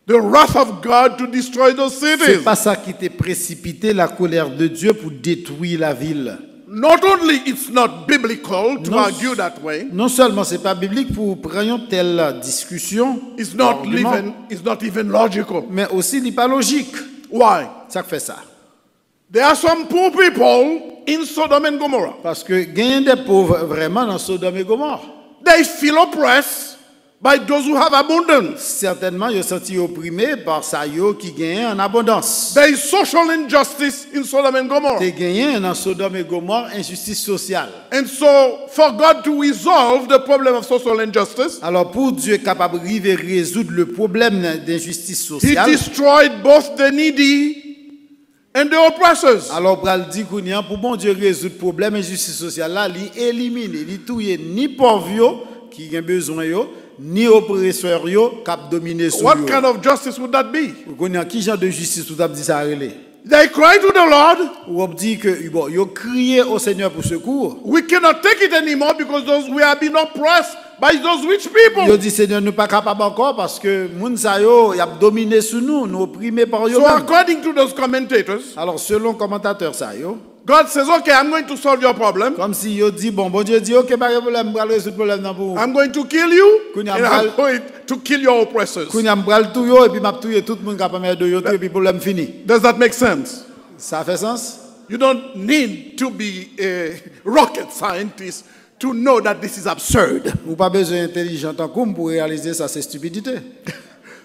the wrath of God to destroy those
c'est
cities.
pas ça qui était précipité la colère de Dieu pour détruire la ville.
Not only it's not biblical to
Non.
argue that way,
Non seulement c'est pas biblique pour prendre une telle discussion,
it's not
argument,
even logical.
mais aussi n'est pas logique.
Why?
Ça fait ça.
There are some poor people in Sodom and Gomorrah.
Parce que gagne des pauvres vraiment dans Sodome et Gomorrhe.
They feel oppressed by those who have abundance.
Certainement, ils sont sentis opprimés par ça yo qui gagne en abondance.
There is social injustice in Sodom and Gomorrah.
Te gagné dans Sodome et Gomorrhe injustice sociale.
And so, for God to resolve the problem of social injustice,
Alors pour Dieu capable de résoudre le problème d'injustice
He
sociale,
destroyed both the needy and the oppressors.
alors pour le dire pour bon Dieu résoudre le problème d'injustice sociale là, il élimine, il touye ni pauvres yo qui ont besoin yo, ni oppresseurs yo qui dominé sur
What
yo.
kind of justice would that be?
Vous connaissez qui genre de justice tout a dit ça relé?
They cry to the Lord.
Ou on dit que bon, yo crié au Seigneur pour secours.
We cannot take it anymore because we are being oppressed by those rich people.
Yo dit Seigneur nous pas capable encore parce que moun sa yo y a dominé sur nous, nous opprimés par yo.
So according to those commentators,
Alors selon commentateur ça yo,
God says, okay, I'm going to solve your problem.
comme si yo dit bon Dieu dit OK pas de problème, m'bral résoudre problème nan pour.
I'm going to kill you
Kounya
and I'm going to kill your oppressors.
Kounya m'bral tout yo et puis m'a touyer tout monde capable de yo et puis problème fini.
Does that make sense?
Ça fait sens?
You don't need to be a rocket scientist to know that this is absurd.
Ou pas besoin intelligent en comme pour réaliser ça c'est stupidité.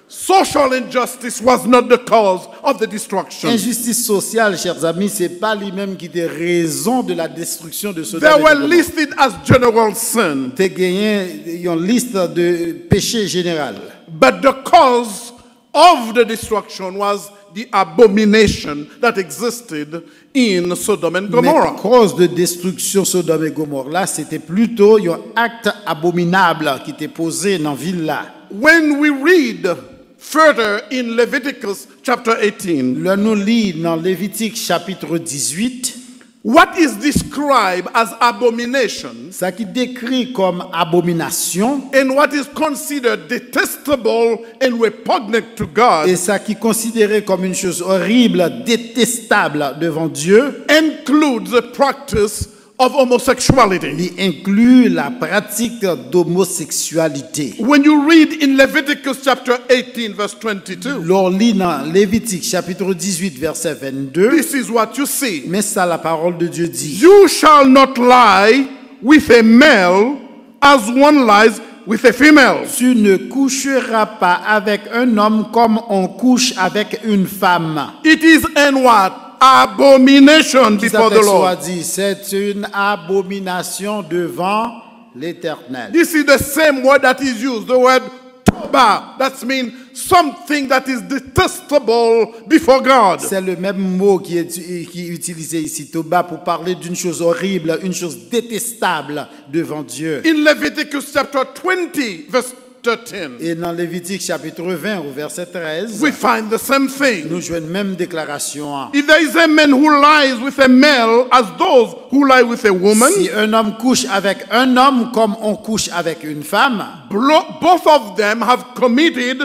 Social injustice was not the cause of the destruction.
Injustice sociale, chers amis, c'est pas lui-même qui était raison de la destruction de ce
They were listed as general sin,
T'es gagné une liste de péchés général.
but the cause of the destruction was the abomination that existed in Sodom and
Mais
Gomorrah.
cause de destruction Sodome et Gomorrhe là, c'était plutôt un acte abominable qui était posé dans la ville là.
When we read further in Leviticus chapter 18,
Là nous lit dans Lévitique chapitre 18,
what is described as abomination
ça qui décrit comme abomination
and what is considered detestable and repugnant to God
et ça qui est considéré comme une chose horrible, détestable devant Dieu,
includes the practice of homosexuality.
il inclut la pratique d'homosexualité.
When you read in Leviticus chapter 18 verse 22,
L'on lit dans Lévitique chapitre 18 verset 22,
this is what you see.
mais ça la parole de Dieu dit.
You shall not lie with a male as one lies with a female.
Tu ne coucheras pas avec un homme comme on couche avec une femme.
It is an what? Abomination before the Lord.
Dit, c'est une abomination devant l'Éternel.
This is the same word that is used, the word Toba, that means something that is detestable before God.
C'est le même mot qui est utilisé ici, Toba, pour parler d'une chose horrible, une chose détestable devant Dieu.
In Leviticus chapter 20, verse 13,
Et dans Lévitique chapitre 20 au verset 13,
we find the same thing.
nous jouons une même déclaration.
If there is a man who lies with a male as those who lie with a woman,
Si un homme couche avec un homme comme on couche avec une femme,
both of them have committed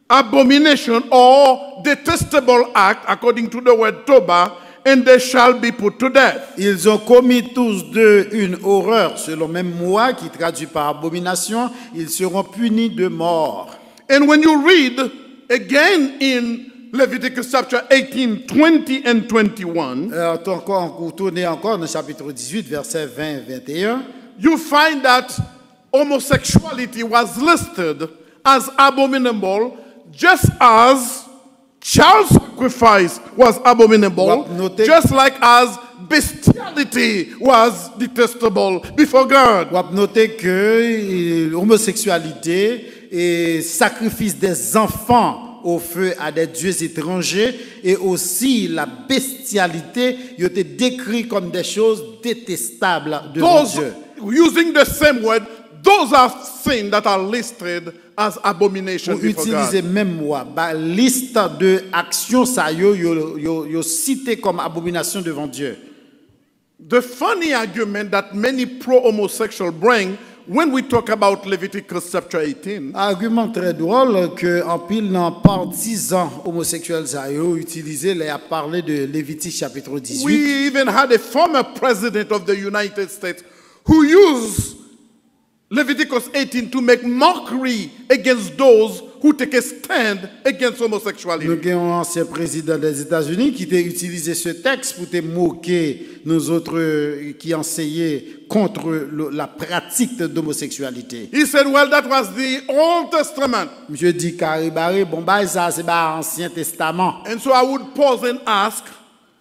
abomination or detestable act according to the word Toba, and they shall be put to death.
ils ont commis tous deux une horreur, selon même moi qui traduit par abomination, ils seront punis de mort.
And when you read again in Leviticus chapter 18, 20 and 21,
Tournez encore dans chapitre 18, versets 20 et 21,
you find that homosexuality was listed as abominable just as child sacrifice was abominable, just like as bestiality was detestable before God.
on va noter que l'homosexualité et sacrifice des enfants au feu à des dieux étrangers et aussi la bestialité ont été décrits comme des choses détestables devant
Those,
Dieu.
using the same word, those are sins that are listed as abomination
Pour
before
utiliser
God.
même moi, liste de actions ça yo cité comme abomination devant Dieu.
The funny argument that many pro-homosexual bring when we talk about Leviticus chapter 18
Argument très drôle que en pile dans partisans homosexuels ça yo utilisé les a parlé de Lévitique chapitre 18.
we even had a former president of the United States who used Leviticus 18 to make mockery against those who take a stand against homosexuality.
Nous avons un ancien président des États-Unis qui a utilisé ce texte pour te moquer nous autres qui enseignaient contre la pratique d'homosexualité.
He said, well, that was the Old Testament.
Monsieur dit caribare, bon bah ça c'est pas Ancien Testament.
And so I would pause and ask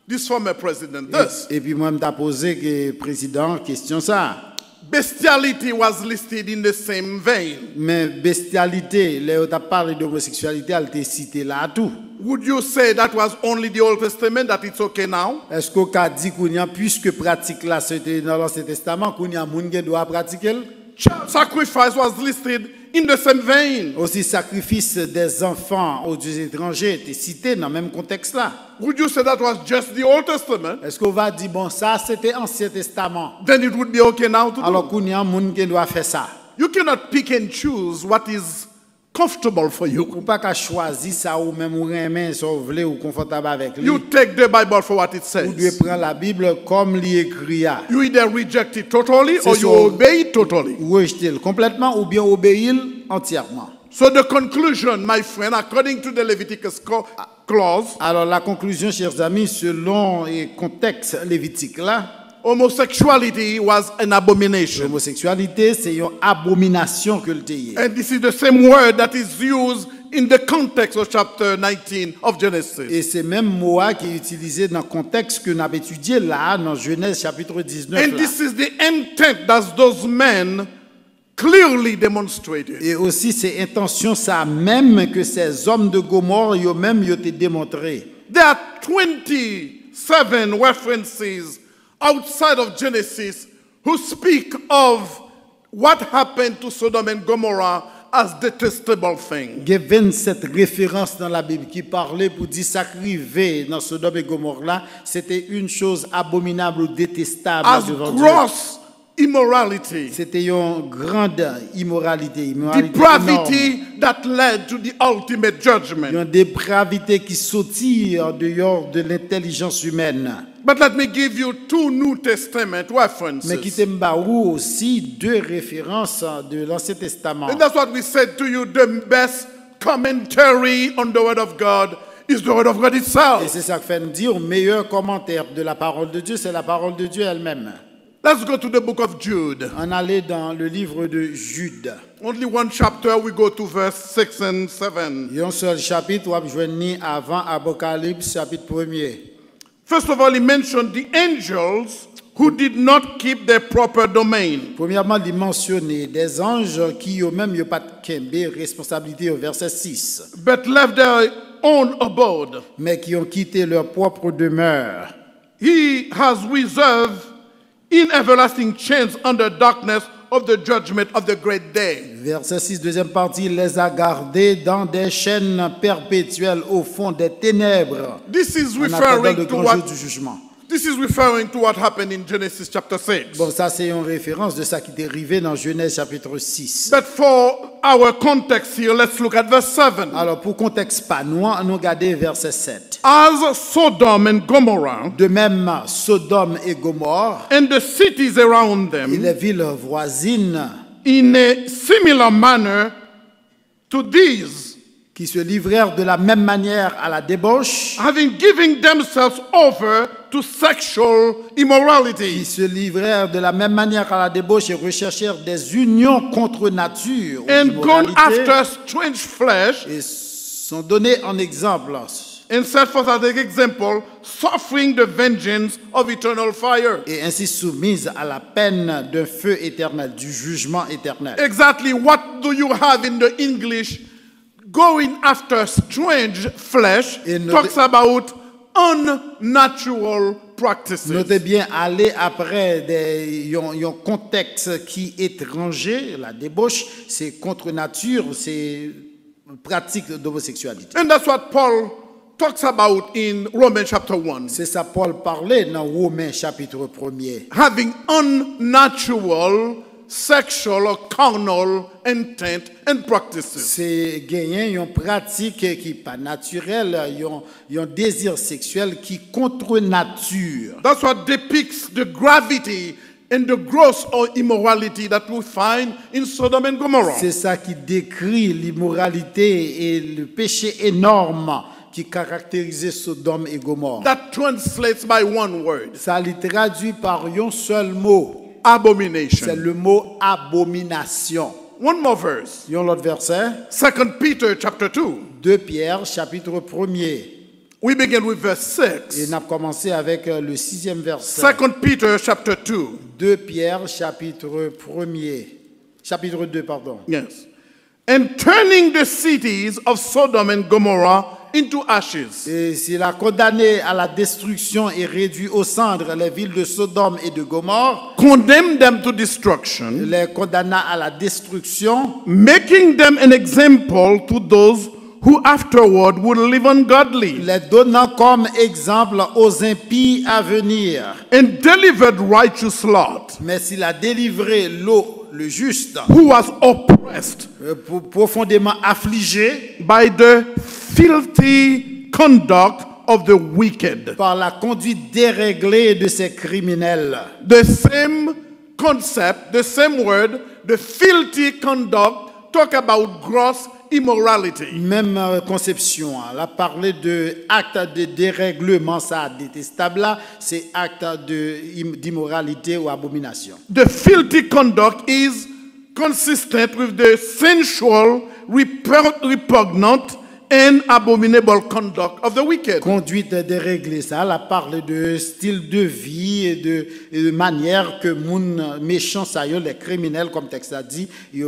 this former president this.
Et puis moi je t'ai posé que président question ça.
Bestiality was listed in the same vein.
Mais bestialité, là où tu as parlé d'homosexualité, elle était citée là tout.
Would you say that was only the Old Testament, that it's okay now?
Est-ce qu'on a dit qu'on y a puisque pratique là c'était dans l'Ancien Testament qu'on y a moun qui doit pratiquer?
Child sacrifice was listed in the same vein.
Aussi sacrifice des enfants aux dieux étrangers était cité dans le même contexte là.
Would you say that was just the Old Testament?
Est-ce qu'on va dire bon ça c'était Ancien Testament?
Then it would be okay now to do.
Alors qu'on y a moun qui doit faire ça.
You cannot pick and choose what is comfortable for you.
Ou pas qu'à choisir ça ou même ou aimer ça ou voulez ou confortable avec lui.
You take the Bible for what it
Ou devez
says.
prendre la Bible comme l'y écrit.
You either reject it totally or
C'est
you
ça.
obey it totally.
Ou rejeter complètement ou bien obéir entièrement.
So the conclusion, my friend, according to the Leviticus clause,
Alors la conclusion, chers amis, selon le contexte lévitique là,
homosexuality was an abomination.
l'homosexualité c'est une abomination que le téye.
And this is the same word that is used in the context of chapter 19 of Genesis.
Et c'est même mot qui est utilisé dans le contexte que nous avons étudié là, dans Genèse chapitre 19.
And
Là.
this is the intent that those men clearly demonstrated.
Et aussi c'est intention ça même que ces hommes de Gomorrhe yo même yo été démontré.
There are 27 references outside of Genesis who speak of what happened to Sodom and Gomorrah as detestable thing.
Il y a 27 références dans la Bible qui parlaient pour dire ça arrivé dans Sodome et Gomorrhe là, c'était une chose abominable ou détestable
As
devant Dieu.
gross immorality.
C'était une grande immoralité énorme.
Depravity that led to the ultimate judgment.
Une dépravité qui sortit en dehors de l'intelligence humaine.
But let me give you two New Testament
Mais qui
references.
t'embarou aussi deux références de l'Ancien Testament.
And that's what we said to you. The best commentary on the Word of God is the Word of God
Et
itself.
c'est ça que fait nous dire, le meilleur commentaire de la parole de Dieu, c'est la parole de Dieu elle-même.
Let's go to the book of Jude.
On allait dans le livre de Jude.
Only one chapter, we go to verse 6 and 7.
Il y a un seul chapitre, on va joindre avant Apocalypse, chapitre 1er.
First of all, he mentioned the angels who did not keep their proper domain.
Premièrement, il mentionne des anges qui eux-mêmes n'ont pas de responsabilité au verset 6,
But left their own abode.
mais qui ont quitté leur propre demeure.
He has reserved in everlasting chains under darkness of the judgment of the great day.
Verset 6, deuxième partie, il les a gardés dans des chaînes perpétuelles au fond des ténèbres,
This is
en attendant le
referring to
grand jour
what
du jugement.
this is referring to what happened in Genesis chapter 6.
Bon, ça c'est une référence de ça qui est arrivé dans Genèse chapitre 6.
But for our context here, let's look at verse 7.
Alors, pour contexte pas, nous regardons verset 7.
As Sodom and Gomorrah
De même, Sodome et Gomorre
and the cities around
et
them,
les villes voisines
in a similar manner to these,
qui se livrèrent de la même manière à la débauche,
having given themselves over to sexual
qui
immorality,
se livrèrent de la même manière à la débauche et recherchèrent des unions contre nature ou
and gone
d'immoralité,
after strange flesh,
et sont donnés en exemple
and set forth as an example, suffering the vengeance of eternal fire.
et ainsi soumises à la peine d'un feu éternel, du jugement éternel.
Exactly what do you have in the English? Going after strange flesh
Et
talks about unnatural practices.
Notez bien, aller après un contexte qui est étranger, la débauche, c'est contre nature, c'est pratique d'homosexualité.
And that's what Paul talks about in Romans chapter 1.
C'est ça Paul parlait dans Romains chapitre 1er.
Having unnatural sexual or carnal intent and practices.
C'est gagner une pratique qui n'est pas naturelle, un désir sexuel qui est contre nature.
That's what depicts the gravity and the gross immorality that we find in Sodom and Gomorrah.
C'est ça qui décrit l'immoralité et le péché énorme qui caractérisait Sodome et Gomorre.
That translates by one word,
Ça les traduit par un seul mot. C'est
abomination.
le mot abomination.
One more verse.
Il y a l'autre verset,
2 Peter chapter 2.
2 Pierre, chapitre 1er.
We begin with verse
Et
6.
on a commencé avec le 6e verset.
2 Peter chapter 2.
2 Pierre, chapitre 1er. Chapitre 2, pardon.
Yes. And turning the cities of Sodom and Gomorrah into ashes.
Et s'il a condamné à la destruction et réduit aux cendres les villes de Sodome et de Gomorre,
Condemn them to destruction,
les condamna à la destruction,
making them an example to those who afterward would live ungodly,
les donnant comme exemple aux impies à venir.
and delivered righteous Lot,
Mais s'il a délivré le juste,
who was oppressed
profondément affligé
by the filthy conduct of the wicked.
par la conduite déréglée de ces criminels.
The same concept, the same word, the filthy conduct, talk about gross immorality.
Même conception, hein. Elle a parlé de acte de dérèglement, ça détestable là, c'est acte d'immoralité ou abomination.
The filthy conduct is consistent with the sensual, repugnant, and abominable conduct of the wicked.
Conduite déréglée, ça, elle a parlé de style de vie et de manière que moun méchants, ça y est, les criminels, comme le texte a dit, ils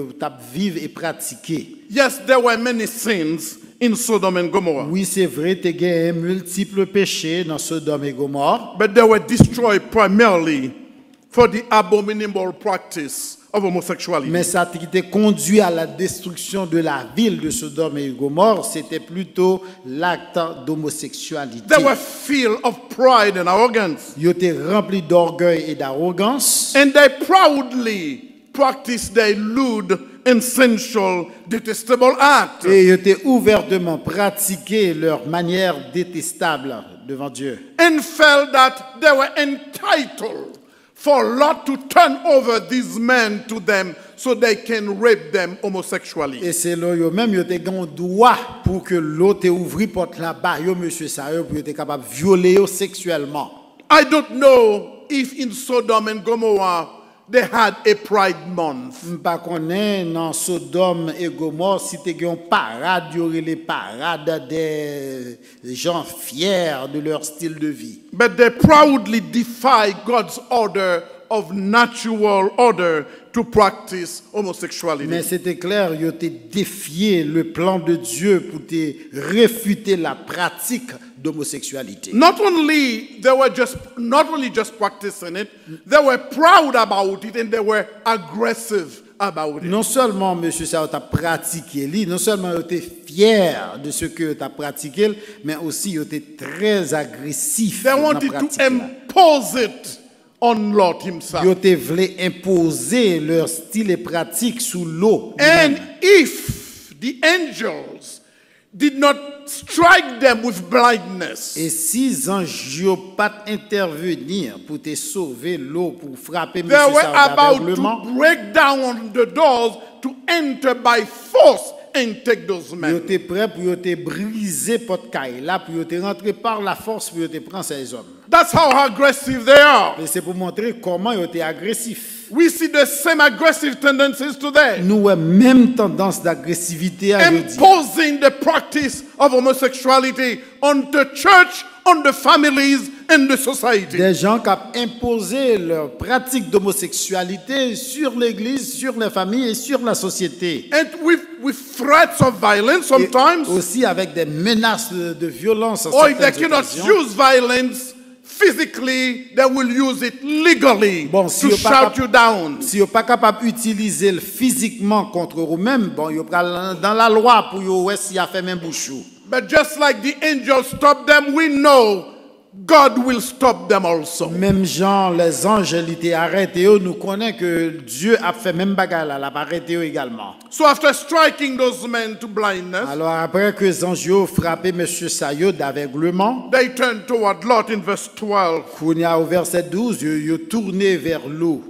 vivent et pratiquer.
Yes, there were many sins in Sodom and Gomorrah,
Oui, c'est vrai, tu as multiples péchés dans Sodome et Gomorre,
but they were destroyed primarily for the abominable practice of homosexuality.
mais ça qui t'a conduit à la destruction de la ville de Sodome et Gomorre, c'était plutôt l'acte d'homosexualité.
They were filled of pride and arrogance,
Ils étaient remplis d'orgueil et d'arrogance,
and they proudly practiced their lewd and sensual, detestable acts.
et ils étaient ouvertement pratiqué leur manière détestable devant Dieu.
And felt that they were entitled for Lot to turn over these men to them so they can rape them homosexually.
Et c'est là yo même yo te gan droit pour que l'autre ouvri porte là-bas yo monsieur ça yo pour être capable violer yo sexuellement.
I don't know if in Sodom and Gomorrah they had a Pride Month.
M'pa connaît dans Sodome et Gomorrhe si te gen parade, y aurait les parades des gens fiers de leur style de vie.
But they proudly defy God's order of natural order to practice homosexuality.
Mais c'était clair, ils ont défié le plan de Dieu pour te réfuter la pratique d'homosexualité.
Not only just practicing it, they were proud about it and they were aggressive about it.
Non seulement monsieur ça t'a pratiqué, non seulement ils étaient fiers de ce que tu as pratiqué, mais aussi ils étaient très agressifs.
They
dans la
wanted to
pratique.
impose it on Lot himself.
Ils voulaient imposer leur style et pratique sous l'eau.
And if the angels did not strike them with blindness,
Et si les anges n'ont pas intervenir pour te sauver l'eau, pour frapper
they
monsieur
were
ça
about
d'aveuglement,
to break down the doors to enter by force and take those
ils
men.
étaient prêts pour te briser porte caille là, pour te rentrer par la force pour te prendre ces hommes.
That's how aggressive they are.
Et c'est pour montrer comment ils étaient agressifs.
We see the same aggressive tendencies today.
Nous avons même tendance d'agressivité à le dire.
Imposing the practice of homosexuality on the church, on the families, and the society.
Des gens qui ont imposé leur pratique d'homosexualité sur l'église, sur les familles et sur la société.
And with threats of violence
Et
sometimes,
aussi avec des menaces de violence. En
or if they
certaines
cannot
occasions.
use violence physically, they will use it legally
Bon, si
to
you're pas
shout you down.
Si vous n'êtes pas capable d'utiliser le physiquement contre vous-même, bon, vous êtes dans la loi pour vous voir s'il a fait même bouchou.
But just like the angels stopped them, we know God will stop them also.
Même Jean, les anges, ils étaient arrêtés. Nous connaissons que Dieu a fait même bagarre là, il a arrêté également.
So after striking those men to blindness,
Alors après que les anges ont frappé monsieur Sayo d'aveuglement,
they turned toward Lot in verse 12.
qu'on y a au verset 12, ils ont tourné vers l'eau.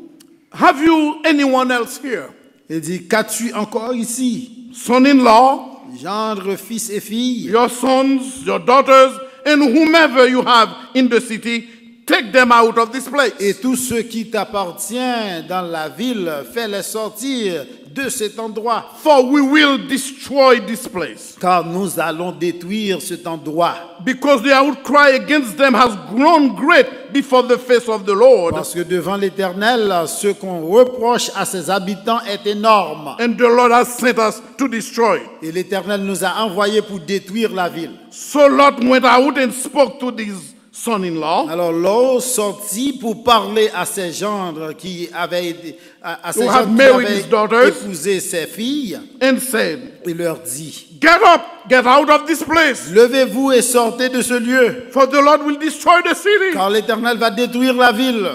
Have you anyone else here?
Il dit, qu'as-tu encore ici?
Son-in-law,
Gendre, fils et filles,
your sons, your daughters, and whomever you have in the city, take them out of this place.
et tout ce qui t'appartient dans la ville, fais-les sortir de cet endroit.
For we will destroy this place.
Car nous allons détruire cet endroit.
Because the outcry against them has grown great before the face of the Lord.
Parce que devant l'Éternel, ce qu'on reproche à ses habitants est énorme.
And the Lord has sent us to destroy.
Et l'Éternel nous a envoyés pour détruire la ville.
So Lot went out and spoke to his son-in-law,
Alors Lot sortit pour parler à ses gendres qui avaient été, à ces
Who
gendres
had
qui
married
avaient
his daughters.
épousé ses filles.
and said,
Il leur dit,
Get up, get out of this place,
levez-vous et sortez de ce lieu,
for the Lord will destroy the city.
car l'Éternel va détruire la ville.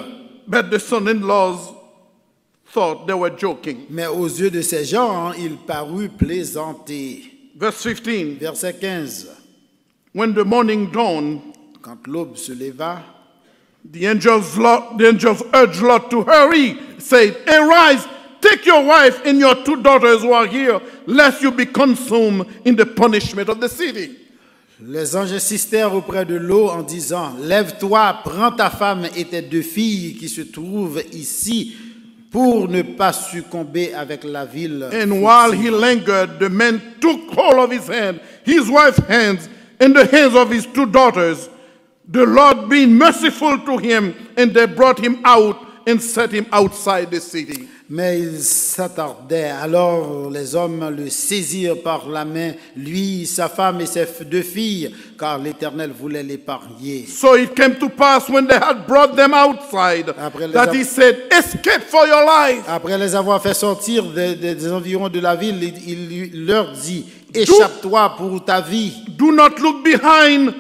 But the son-in-laws thought they were joking.
Mais aux yeux de ces gens, il parut plaisanter.
Verse 15,
Verset 15.
when the morning dawned,
Quand l'aube se leva,
the angels urged Lot to hurry, said, Arise, take your wife and your 2 daughters who are here, lest you be consumed in the punishment of the city.
les anges insistèrent auprès de l'eau en disant, lève-toi, prends ta femme et tes 2 filles qui se trouvent ici pour ne pas succomber avec la ville.
And while he lingered, the man took hold of his hand, his wife's hands, and the hands of his 2 daughters, the Lord being merciful to him, and they brought him out and set him outside the city.
Mais il s'attardait. Alors les hommes le saisirent par la main, lui, sa femme et ses 2 filles, car l'Éternel voulait l'épargner.
So it came to pass when they had brought them outside that he said, Escape for your life.
Après les avoir fait sortir des environs de la ville, il leur dit, échappe-toi pour ta vie.
Do not look behind,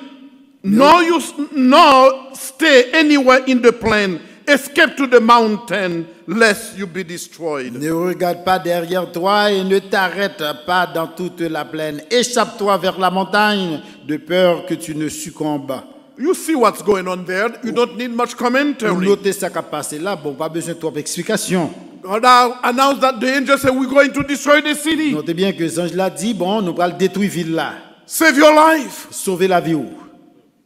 nor stay anywhere in the plain. Escape to the mountain, lest you be destroyed.
Ne regarde pas derrière toi et ne t'arrête pas dans toute la plaine. Échappe-toi vers la montagne, de peur que tu ne succombes.
You see what's going on there. You don't need much
Pour
commentary.
noter ce qui a passé là, bon, pas besoin de trop d'explications.
God announced that the angel said, We're going to destroy the city.
Notez bien que les anges l'ont dit, bon, nous allons détruire la ville là.
Save your life.
Sauver la vie.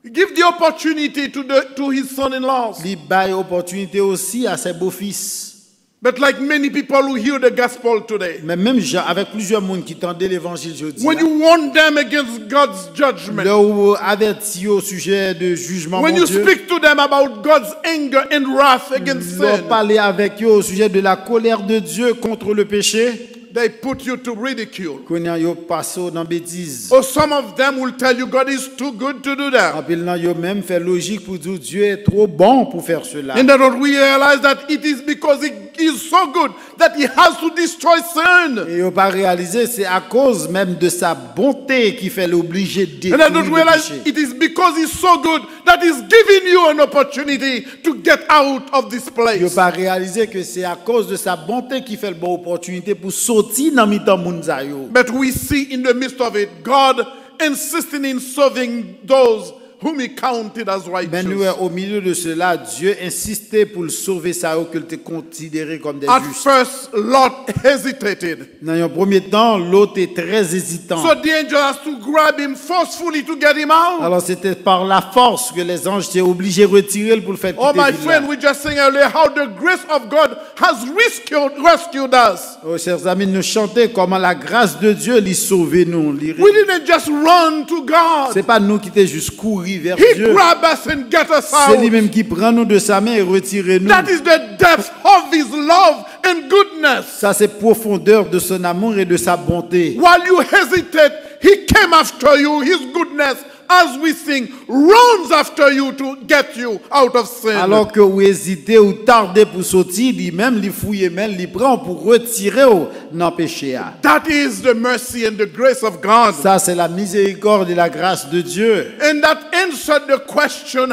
Give the opportunity to his son-in-laws.
Il baille opportunité aussi à ses beaux-fils.
But like many people who hear the gospel today,
Mais même avec plusieurs monde qui tendaient l'évangile aujourd'hui,
when you warn them against God's judgment,
là où averti au sujet de jugement
when
mon
you
Dieu,
speak to them about God's anger and wrath against
leur
sin,
parler avec eux au sujet de la colère de Dieu contre le péché,
they put you to ridicule.
qu'on y a yo passé dans bêtise.
Or some of them will tell you God is too good to do that.
En pile nan yo même fait logique pour dire Dieu est trop bon pour faire cela.
And they don't realize that it is because He is so good that He has to destroy sin.
Et yo pas réalisé c'est à cause même de sa bonté qui fait l'obliger de
And I don't
détruire le
realize
péché.
it is because He's so good that He's giving you an opportunity to get out of this
Yo
place.
pas réalisé que c'est à cause de sa bonté qui fait le bon opportunité pour sortir dans mi-temps moun sa yo.
But we see in the midst of it, God insisting in serving those whom He counted as
Mais nous,
righteous.
au milieu de cela, Dieu insistait pour le sauver ça que le considéré comme des
At
justes.
first, Lot hesitated.
Dans un premier temps, l'autre est très hésitant.
So the angel has to grab him forcefully to get him out.
Alors c'était par la force que les anges étaient obligés de retirer pour le faire
Oh,
quitter
my
ville
friend,
là.
we just sang earlier how the grace of God has rescued us.
Oh, chers amis, nous chantons comment la grâce de Dieu lui sauvé nous.
We didn't just run to God.
C'est pas nous qui étions juste courir vers
He
Dieu.
grabbed us and get us
C'est
out.
lui-même qui prend nous de sa main et retire nous.
That is the depth of His love and goodness.
Ça, c'est profondeur de son amour et de sa bonté.
While you hesitate, He came after you. His goodness, as we sing, runs after you to get you out of sin.
Alors que vous hésitez ou tardez pour sortir, lui-même, lui fouille même, lui prend pour retirer dans le péché.
That is the mercy and the grace of God.
Ça, c'est la miséricorde et la grâce de Dieu.
And that answered the question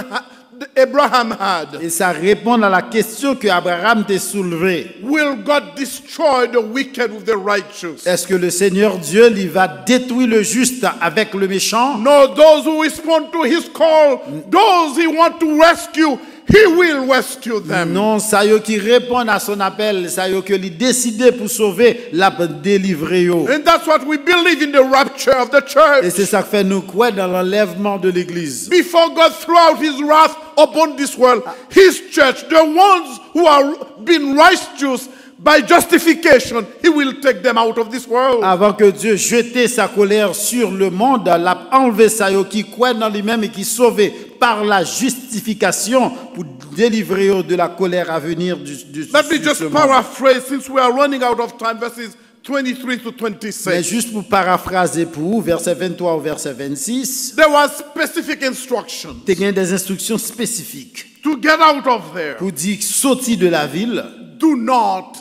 Abraham had.
Et ça répond à la question que Abraham t'a soulevée.
Will God destroy the wicked with the righteous?
Est-ce que le Seigneur Dieu lui va détruire le juste avec le méchant?
No, those who respond to His call, those He wants to rescue, He will rescue them.
Non, ça y est qui répond à son appel, ça y est que lui décidé pour sauver, la délivrer yo.
And that's what we believe in the rapture of the
Et
church.
c'est ça que fait nous croire dans l'enlèvement de l'église.
Before God threw out His wrath upon this world, His church, the ones who are being righteous by justification, He will take them out of this world.
Avant que Dieu jette sa colère sur le monde, l'a enlevé ça yo qui croit dans lui-même et qui sauvé par la justification pour délivrer de la colère à venir du
Let me just
ce monde.
paraphrase since we are running out of time, verses 23 to
Mais
26.
juste pour paraphraser pour vous, verset 23 au verset 26,
There was specific instructions
il y a des instructions spécifiques
to get out of there.
pour dire sortir de la ville,
Do not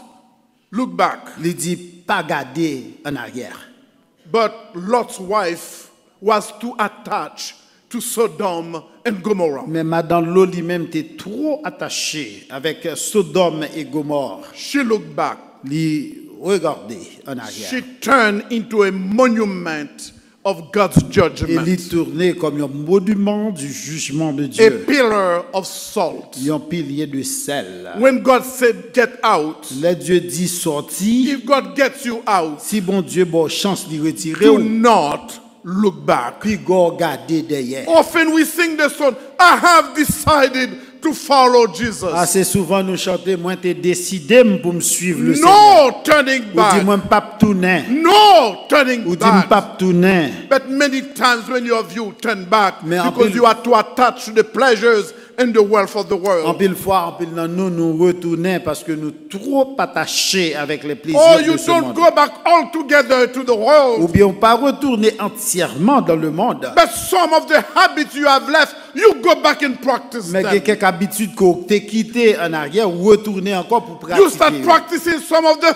look back.
il dit pas garder en arrière.
But Lot's wife was too attached to Sodom and Gomorrah.
Mais Madame Lot lui-même était trop attaché avec Sodome et Gomorre.
She looked back.
Lui regarder en arrière.
She turned into a monument of God's
Et
judgment,
lui tourner comme un monument du jugement de
a
Dieu.
pillar of salt.
Un pilier de sel.
When God said, get out,
Le Dieu dit sorti.
if God gets you out,
Si bon Dieu bon chance de retirer,
do not look back.
puis go regarder derrière.
Often we sing the song, I have decided to follow Jesus.
Assez souvent nous chantons, moi t'es décidé pour me suivre le Seigneur.
No turning
Ou dit
back.
moi pas tourner.
No turning
Ou dit
back.
pas tourner.
But many times when you have you turn back
Mais en
because
pile-
you are too attached to the pleasures and the wealth of the
En
world.
pile fois, en pile dans nous retournons parce que nous trop attachés avec les plaisirs
Or
de
you
ce
don't
monde.
go back altogether to the
Ou
world.
bien on pas retourner entièrement dans le monde.
But some of the habits you have left, you go back and practice
Mais il y a
them.
quelques habitudes que tu as quittées en arrière ou retourner encore pour
You start
pratiquer.
practicing some of the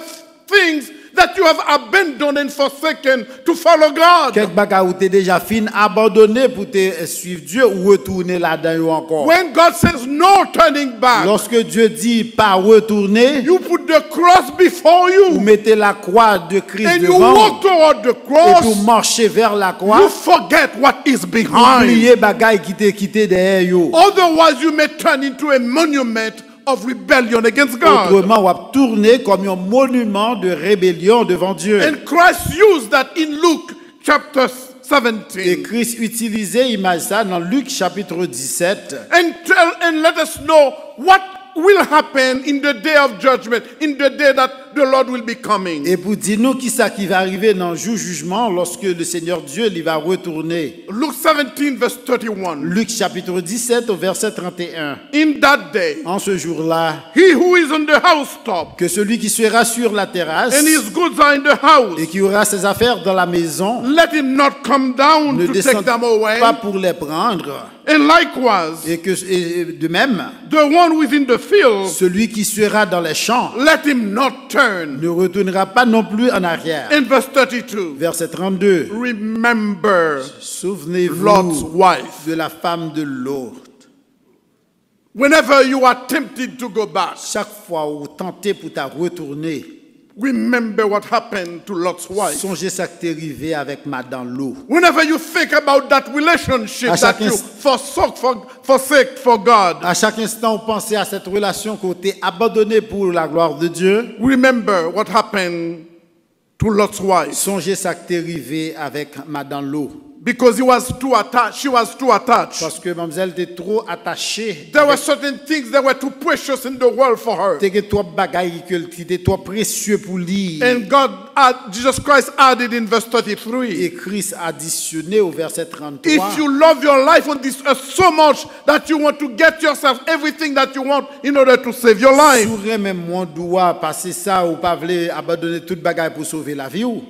things that you have abandoned and forsaken to follow God.
Quelques bagages où tu déjà fin abandonné pour te suivre Dieu ou retourner là-dedans encore.
When God says no turning back,
Lorsque Dieu dit pas retourner,
you put the cross before
vous
you
mettez la croix de Christ
and you
devant
walk toward the
et pour
cross.
marcher vers la
You
croix,
forget what is behind.
oubliez bagaille qui t'est quitté derrière you.
Otherwise, you may turn into a monument of rebellion against God.
Autrement, on va tourner comme un monument de rébellion devant Dieu.
And Christ used that in Luke chapter
Et
17.
Christ utilisait image ça dans Luc chapitre 17.
And let us know what will happen in the day of judgment, in the day that the Lord will be coming.
Et pour dire nous qui ça qui va arriver dans le jour jugement lorsque le Seigneur Dieu il va retourner.
Luke 17 verse 31.
Luc chapitre 17 au verset 31.
In that day,
En ce jour-là,
he who is on the housetop
que celui qui sera sur la terrasse
and his goods are in the house,
et qui aura ses affaires dans la maison
let him not come down
ne
to take
descende
them away.
pas pour les prendre.
And likewise,
Et de même,
the one who is in the field,
celui qui sera dans les champs
let him not turn.
ne retournera pas non plus en arrière.
In verse 32,
Verset 32.
remember
Souvenez-vous
Lot's wife.
de la femme de Lot.
Whenever you are tempted to go back,
Chaque fois où vous tentez pour ta retourner,
remember what happened to Lot's wife.
songez ça qui t'est arrivé avec Madame Lot.
Whenever you think about that relationship
À
that
chaque
you
instant-
forsake for God,
À chaque instant, vous pensez à cette relation que vous avez abandonnée pour la gloire de Dieu.
remember what happened to Lot's wife.
Songez ça qui t'est arrivé avec Madame Lot.
Because he was too attached, she was too attached.
Parce que mademoiselle était trop attachée.
There were certain things that were too precious in the world for her.
C'était trop bagaille qui était trop précieux pour lui.
And Jesus Christ added in verse 33,
Et Christ additionné au verset 33.
if you love your life on this earth so much that you want to get yourself everything that you want in order to save your life,
Sourire même mon doigt passer ça ou pas voulez abandonner toute bagaille pour sauver la vie ou.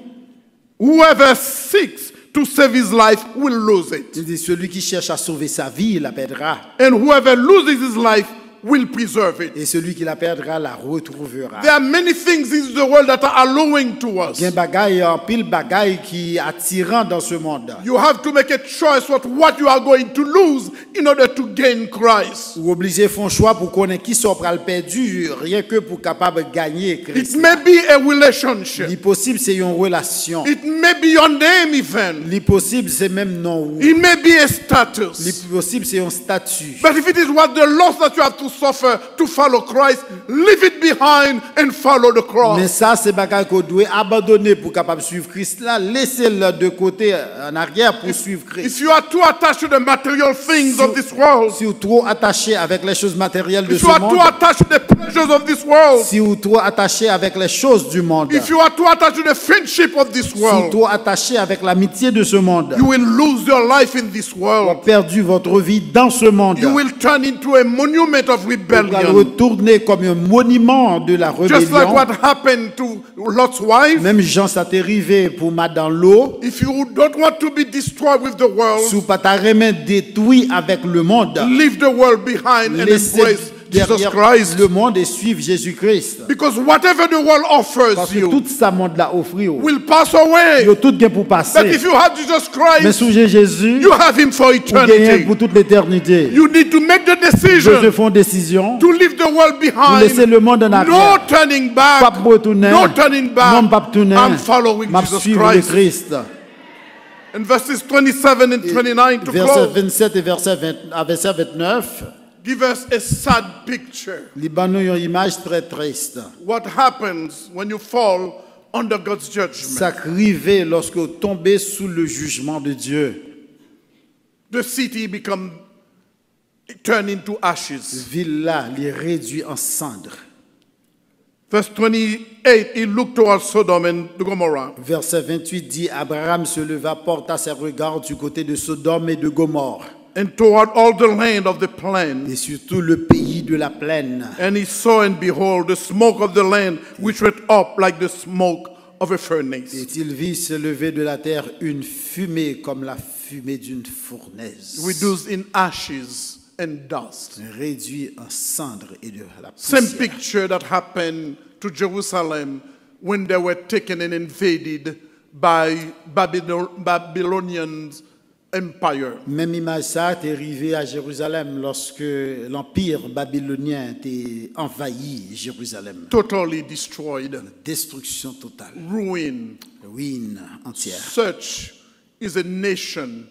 whoever seeks to save his life will lose it.
Il dit celui qui cherche à sauver sa vie, il la perdra.
And whoever loses his life will preserve it.
Et celui qui la perdra la retrouvera.
There are many things in the world that are alluring to us.
Il y a un bagaille, un pile bagaille qui est attirant dans ce monde.
You have to make a choice what you are going to lose in order to gain Christ.
Ou obligé font choix pour connaître qui sera le perdu, rien que pour capable de gagner
It
Christ.
may be a relationship.
L'impossible c'est une relation.
It may be your name even.
L'impossible c'est même non.
It may be a status.
L'impossible c'est un statut.
But if it is what the loss that you have to suffer to follow Christ, leave it behind and follow the cross.
Mais ça c'est bagaille qu'on doit abandonner pour capable suivre Christ là, laissez-le de côté en arrière pour suivre Christ.
If you are too attached to the material things of this world,
Si vous êtes trop attaché avec les choses matérielles de
if
ce
you are
monde,
too attached to the pleasures of this world,
si vous êtes trop attaché avec les choses du monde,
if you are too attached to the friendship of this
si vous êtes
world,
trop attaché avec l'amitié de ce monde,
you will lose your life in this
vous avez
world.
perdu votre vie dans ce monde.
You will turn into a monument of
Vous allez
rebellion.
retourner comme un monument de la
Just like
rébellion.
what happened to Lot's wife.
Même Jean s'est arrivé pour Madame Lot.
If you don't want to be destroyed with the
Si
world,
vous pas ta remet détruit avec le monde,
leave the world behind and
laissez
embrace Jesus
derrière
Christ.
le monde et suivre Jésus-Christ.
Because whatever the world
Parce
offers
que
you
tout ça monde l'a offert.
will pass away.
Yo tout gain pour
But
passer.
if you have Jesus
Mais
Christ,
sous Jésus,
you have him for
vous gagnez
eternity.
pour toute l'éternité.
You need to make the
Jésus
decision
font décision
to leave the world
pour laisser
behind.
le monde en
No
arrière.
turning
Pas
back.
retourner.
No turning
Non
back.
pas tourner.
I'm following
M'a
Jesus
suivre le
Christ.
Christ.
In verses 27 and 29 to
Verset
close,
27 et verset 29.
give us a sad picture.
Liban une image très triste.
What happens when you fall under God's judgment?
Ça arrive lorsque vous tombez sous le jugement de Dieu.
The city turned into ashes.
Ville là, il est réduit en cendres.
Verse 28, he looked towards Sodom and Gomorrah.
Verset 28 dit, Abraham se leva, porta ses regards du côté de Sodome et de Gomorre,
And toward all the land of the plain.
et surtout le pays de la plaine.
And he saw and behold the smoke of the land which went up like the smoke of a furnace.
Et il vit se lever de la terre une fumée comme la fumée d'une fournaise,
Reduced in ashes and dust.
réduit en cendres et de la
Same
poussière.
picture that happened to Jerusalem when they were taken and invaded by Babylonian Empire.
Même image ça est arrivé à Jérusalem lorsque l'empire babylonien était envahi Jérusalem.
Totally destroyed,
Destruction totale,
ruin.
ruine entière.
Such is a nation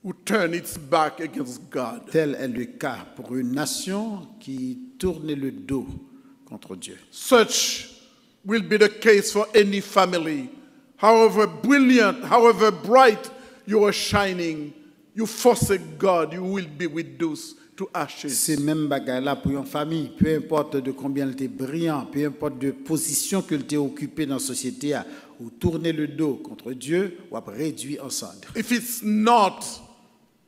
who turned its back against God.
Tel est le cas pour une nation qui tourne le dos contre Dieu.
Such will be the case for any family. However brilliant, however bright you are shining, you forsake God, you will be reduced to ashes.
C'est même bagaille là pour une famille, peu importe de combien elle était brillant, peu importe de position qu'elle était occupée dans la société, ou tourner le dos contre Dieu, ou réduit en cendres.
If it's not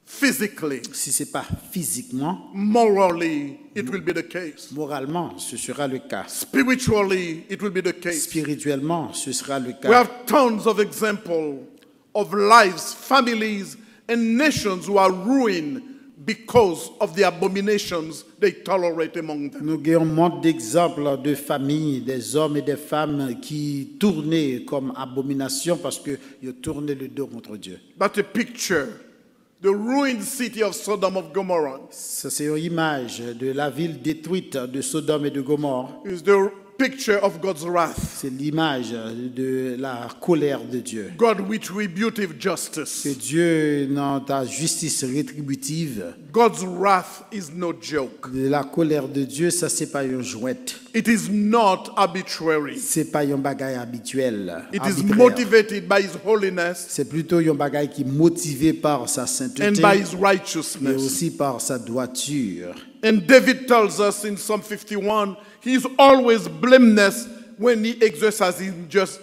physically,
Si c'est pas physiquement,
morally, it will be the case.
moralement, ce sera le cas.
Spiritually, it will be the case.
Spirituellement, ce sera le
We
cas.
have tons of examples of lives, families, and nations who are ruined because of the abominations they tolerate among them.
Nous avons un monde d'exemples de familles, des hommes et des femmes qui tournaient comme abomination parce qu'ils tournaient le dos contre Dieu.
That's a picture. The ruined city of Sodom of Gomorrah
Ça, c'est une image de la ville détruite de Sodome et de Gomorre.
is the picture of God's wrath,
C'est l'image de la colère de Dieu.
God with retributive
Que
justice.
Dieu, dans ta justice rétributive,
God's wrath is no joke.
la colère de Dieu, ça, c'est pas une jouette.
It is not arbitrary.
C'est pas un bagaille habituel.
It is
arbitraire.
motivated by His holiness
C'est plutôt un bagaille qui est motivé par sa
and
sainteté
by His
et
righteousness.
aussi par sa droiture.
And David tells us in Psalm 51, he is always blameless when he exercises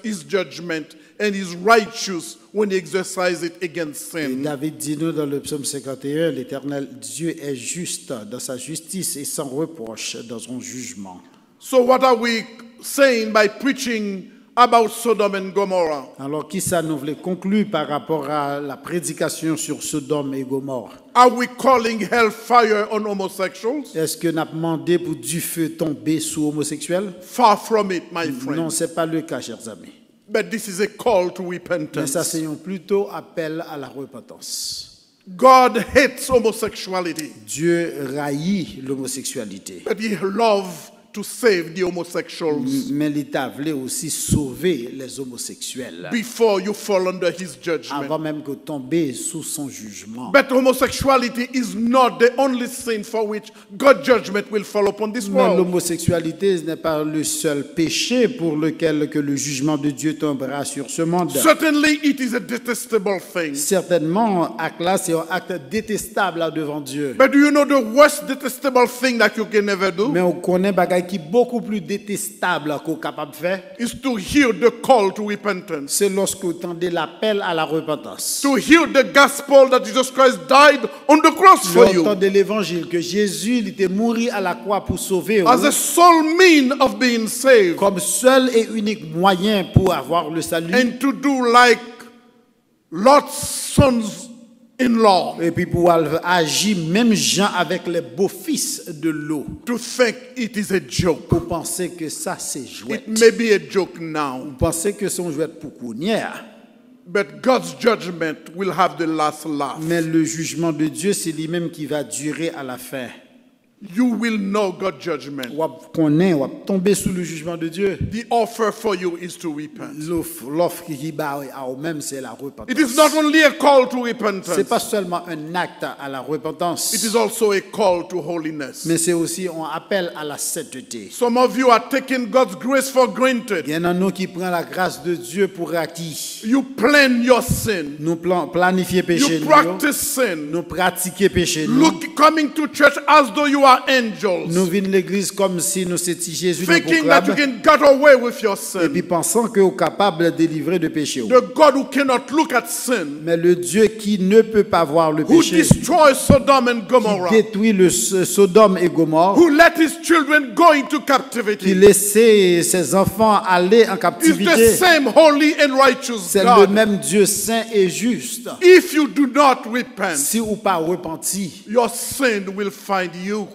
his judgment, and is righteous when he exercises it against
Et
sin.
David dit nous dans le psaume 51, l'Éternel Dieu est juste dans sa justice et sans reproche dans son jugement.
So what are we saying by preaching about Sodom and Gomorrah?
Alors, qui ça nous voulait conclure par rapport à la prédication sur Sodome et Gomorre?
Are we calling hellfire on homosexuals?
Est-ce que nous avons demandé pour du feu tomber sous homosexuels?
Far from it, my
Non,
friend.
ce n'est pas le cas, chers amis.
But this is a call to
Mais
repentance.
ça, c'est un plutôt appel à la repentance.
God hates homosexuality,
Dieu haït l'homosexualité.
but he loves to save the homosexuals
Mais l'État voulait aussi sauver les homosexuels
before you fall under his judgment.
avant même que tomber sous son jugement.
But homosexuality is not the only sin for which God's judgment will fall upon this
Mais
world.
l'homosexualité n'est pas le seul péché pour lequel que le jugement de Dieu tombera sur ce monde.
Certainly, it is a detestable thing.
Certainement, acte là, c'est un acte détestable là devant Dieu.
But do you know the worst detestable thing that you can ever do?
Mais on connaît bagaille qui est beaucoup plus détestable qu'on est capable de faire.
Is to hear the call to repentance.
C'est lorsque vous entendez l'appel à la repentance.
To hear the gospel that Jesus Christ died on the cross for
Vous
you
entendez l'évangile que Jésus il était mort à la croix pour sauver
as a sole mean of being saved,
comme seul et unique moyen pour avoir le salut.
and to do like Lot's sons-in-law,
Et puis pour agir même gens avec les beaux-fils de l'eau.
to think it is a joke.
Pour penser que ça c'est jouet.
It may be a joke now,
Vous pensez que c'est un jouet pour cournière.
but God's judgment will have the last laugh.
Mais le jugement de Dieu, c'est lui-même qui va durer à la fin.
You will know God's judgment.
On connaît, on va tomber sous le jugement de Dieu.
The offer for you is to repent.
L'offre qui bat à eux-mêmes, c'est la repentance.
It is not only a call to
C'est
repentance,
pas seulement un acte à la repentance,
it is also a call to holiness.
mais c'est aussi un appel à la sainteté.
Some of you are taking God's grace for granted.
Il y en a nous qui prennent la grâce de Dieu pour acquis.
You plan your sin.
Nous planifier péché,
You practice sin.
nous pratiquer péché.
Coming to church as though you are angels.
Nous venons l'église comme si nous étions Jésus dans le
Thinking that you
programme.
can get away with your
Et puis
sin.
pensant que vous êtes capable de délivrer de péché.
The God who cannot look at sin,
Mais le Dieu qui ne peut pas voir le
who
péché,
destroys Sodom and
qui
Gomorrah,
détruit le Sodome et Gomorre,
who let his children go into
qui
captivity,
laissait ses enfants aller en
is the
captivité,
same holy and righteous
c'est le
God.
même Dieu saint et juste.
If you do not repent,
Si ou pas repenti,
your sin will find you.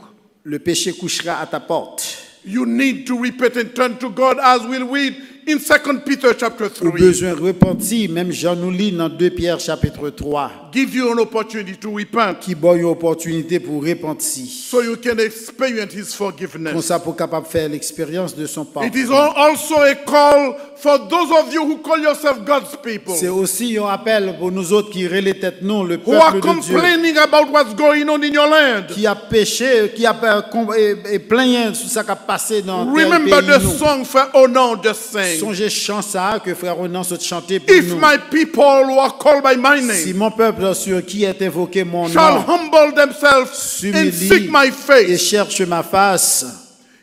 le péché couchera à ta porte.
You need to repent and turn to God, as we'll read in 2 Peter chapter
Au
3.
besoin repentir, même Jean nous lit dans 2 Pierre chapitre 3,
Give you an opportunity to repent
qui donne une opportunité pour repentir.
so you can experience his
Comme
forgiveness.
ça, pour capable de faire l'expérience de son pardon.
It is also a call for those of you who call yourself God's people,
C'est aussi un appel pour nous autres qui relaient tête nous, le
who are
peuple de Dieu,
complaining about what's going on in your land.
qui a péché, qui a et plaint sur ce qui a passé dans tel
Remember
pays.
the
nous.
song for Oh No, just sing.
songez chant ça que frère Renan se chantait pour
If
nous.
my people who are called by my
Si
name
mon peuple sur qui est invoqué mon
shall
nom
humble themselves and seek
s'humilie
my
et
face,
cherche ma face,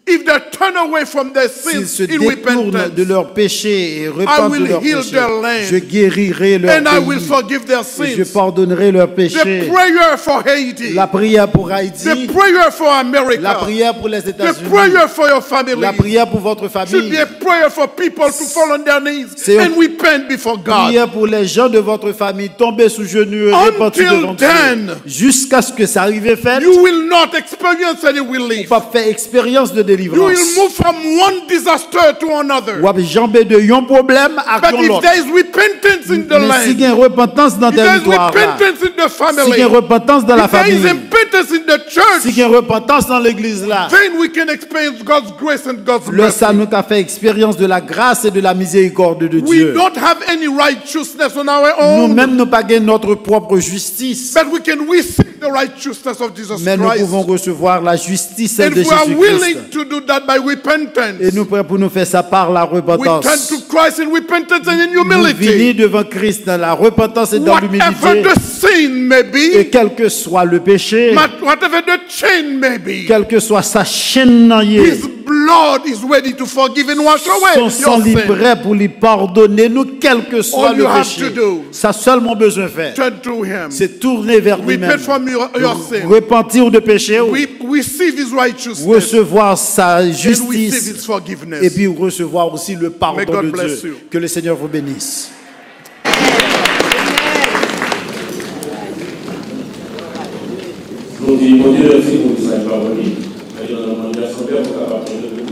if they turn away from their
s'ils
sins
se
in
détournent
repentance,
de leurs péchés et repentent
will
de leurs
heal
péchés,
their land,
je guérirai leurs
and I will
pays
forgive their
et je
sins.
pardonnerai leurs
The
péchés.
prayer for Haiti,
La prière pour
the
Haïti,
prayer for
la
America,
prière pour les
the
États-Unis,
prayer for your family
la prière pour votre
should
famille,
be a prayer for people to fall on their knees
C'est
and repent before God.
prière pour les gens de votre famille, tomber sous genoux et repentir
Until
devant Dieu.
then,
Jusqu'à ce que ça arrive fait,
you will not experience any relief.
pas faire expérience de
You
délivrance.
will move from one disaster to another.
Ou jambe de yon problème à
But if
l'autre.
there is repentance in the
Mais si il y
land,
a une repentance dans le
if there is
territoire,
repentance in the
si il
family,
y a une repentance dans la
if there is
famille,
repentance in the
si
church,
il y a une repentance dans l'église là,
then we can experience God's grace and God's
là ça
mercy.
nous a fait expérience de la grâce et de la miséricorde de
We
Dieu.
don't have any righteousness on our own,
Nous-mêmes, nous pas gagné notre propre justice,
but we can receive the righteousness of Jesus
mais nous
Christ.
pouvons recevoir la justice
And
de
if we are willing
Jésus-Christ.
to do that by repentance,
Et nous prêts pour nous faire ça par la
we turn
repentance.
to Christ in repentance and in
Nous venir
humility.
devant Christ dans la repentance et dans
Whatever
l'humilité.
the sin may
Et
be,
quel que soit le péché,
whatever the chain may be,
quelle que soit sa chaîne,
His blood is ready to forgive and wash away
son
your
sang est
sin.
prêt pour lui pardonner, nous, quel que soit
All
le
you have
péché.
to do,
Ça seulement besoin de faire,
turn to Him.
c'est tourner vers lui-même.
Repent from your sin.
Repentir de péché,
Receive His righteousness
recevoir sa
and receive
justice
His forgiveness.
et puis recevoir aussi le
May
pardon
God
de
bless
Dieu.
you.
Que le Seigneur vous bénisse.
Donc, il faut dire aussi pour le Seigneur, il y a un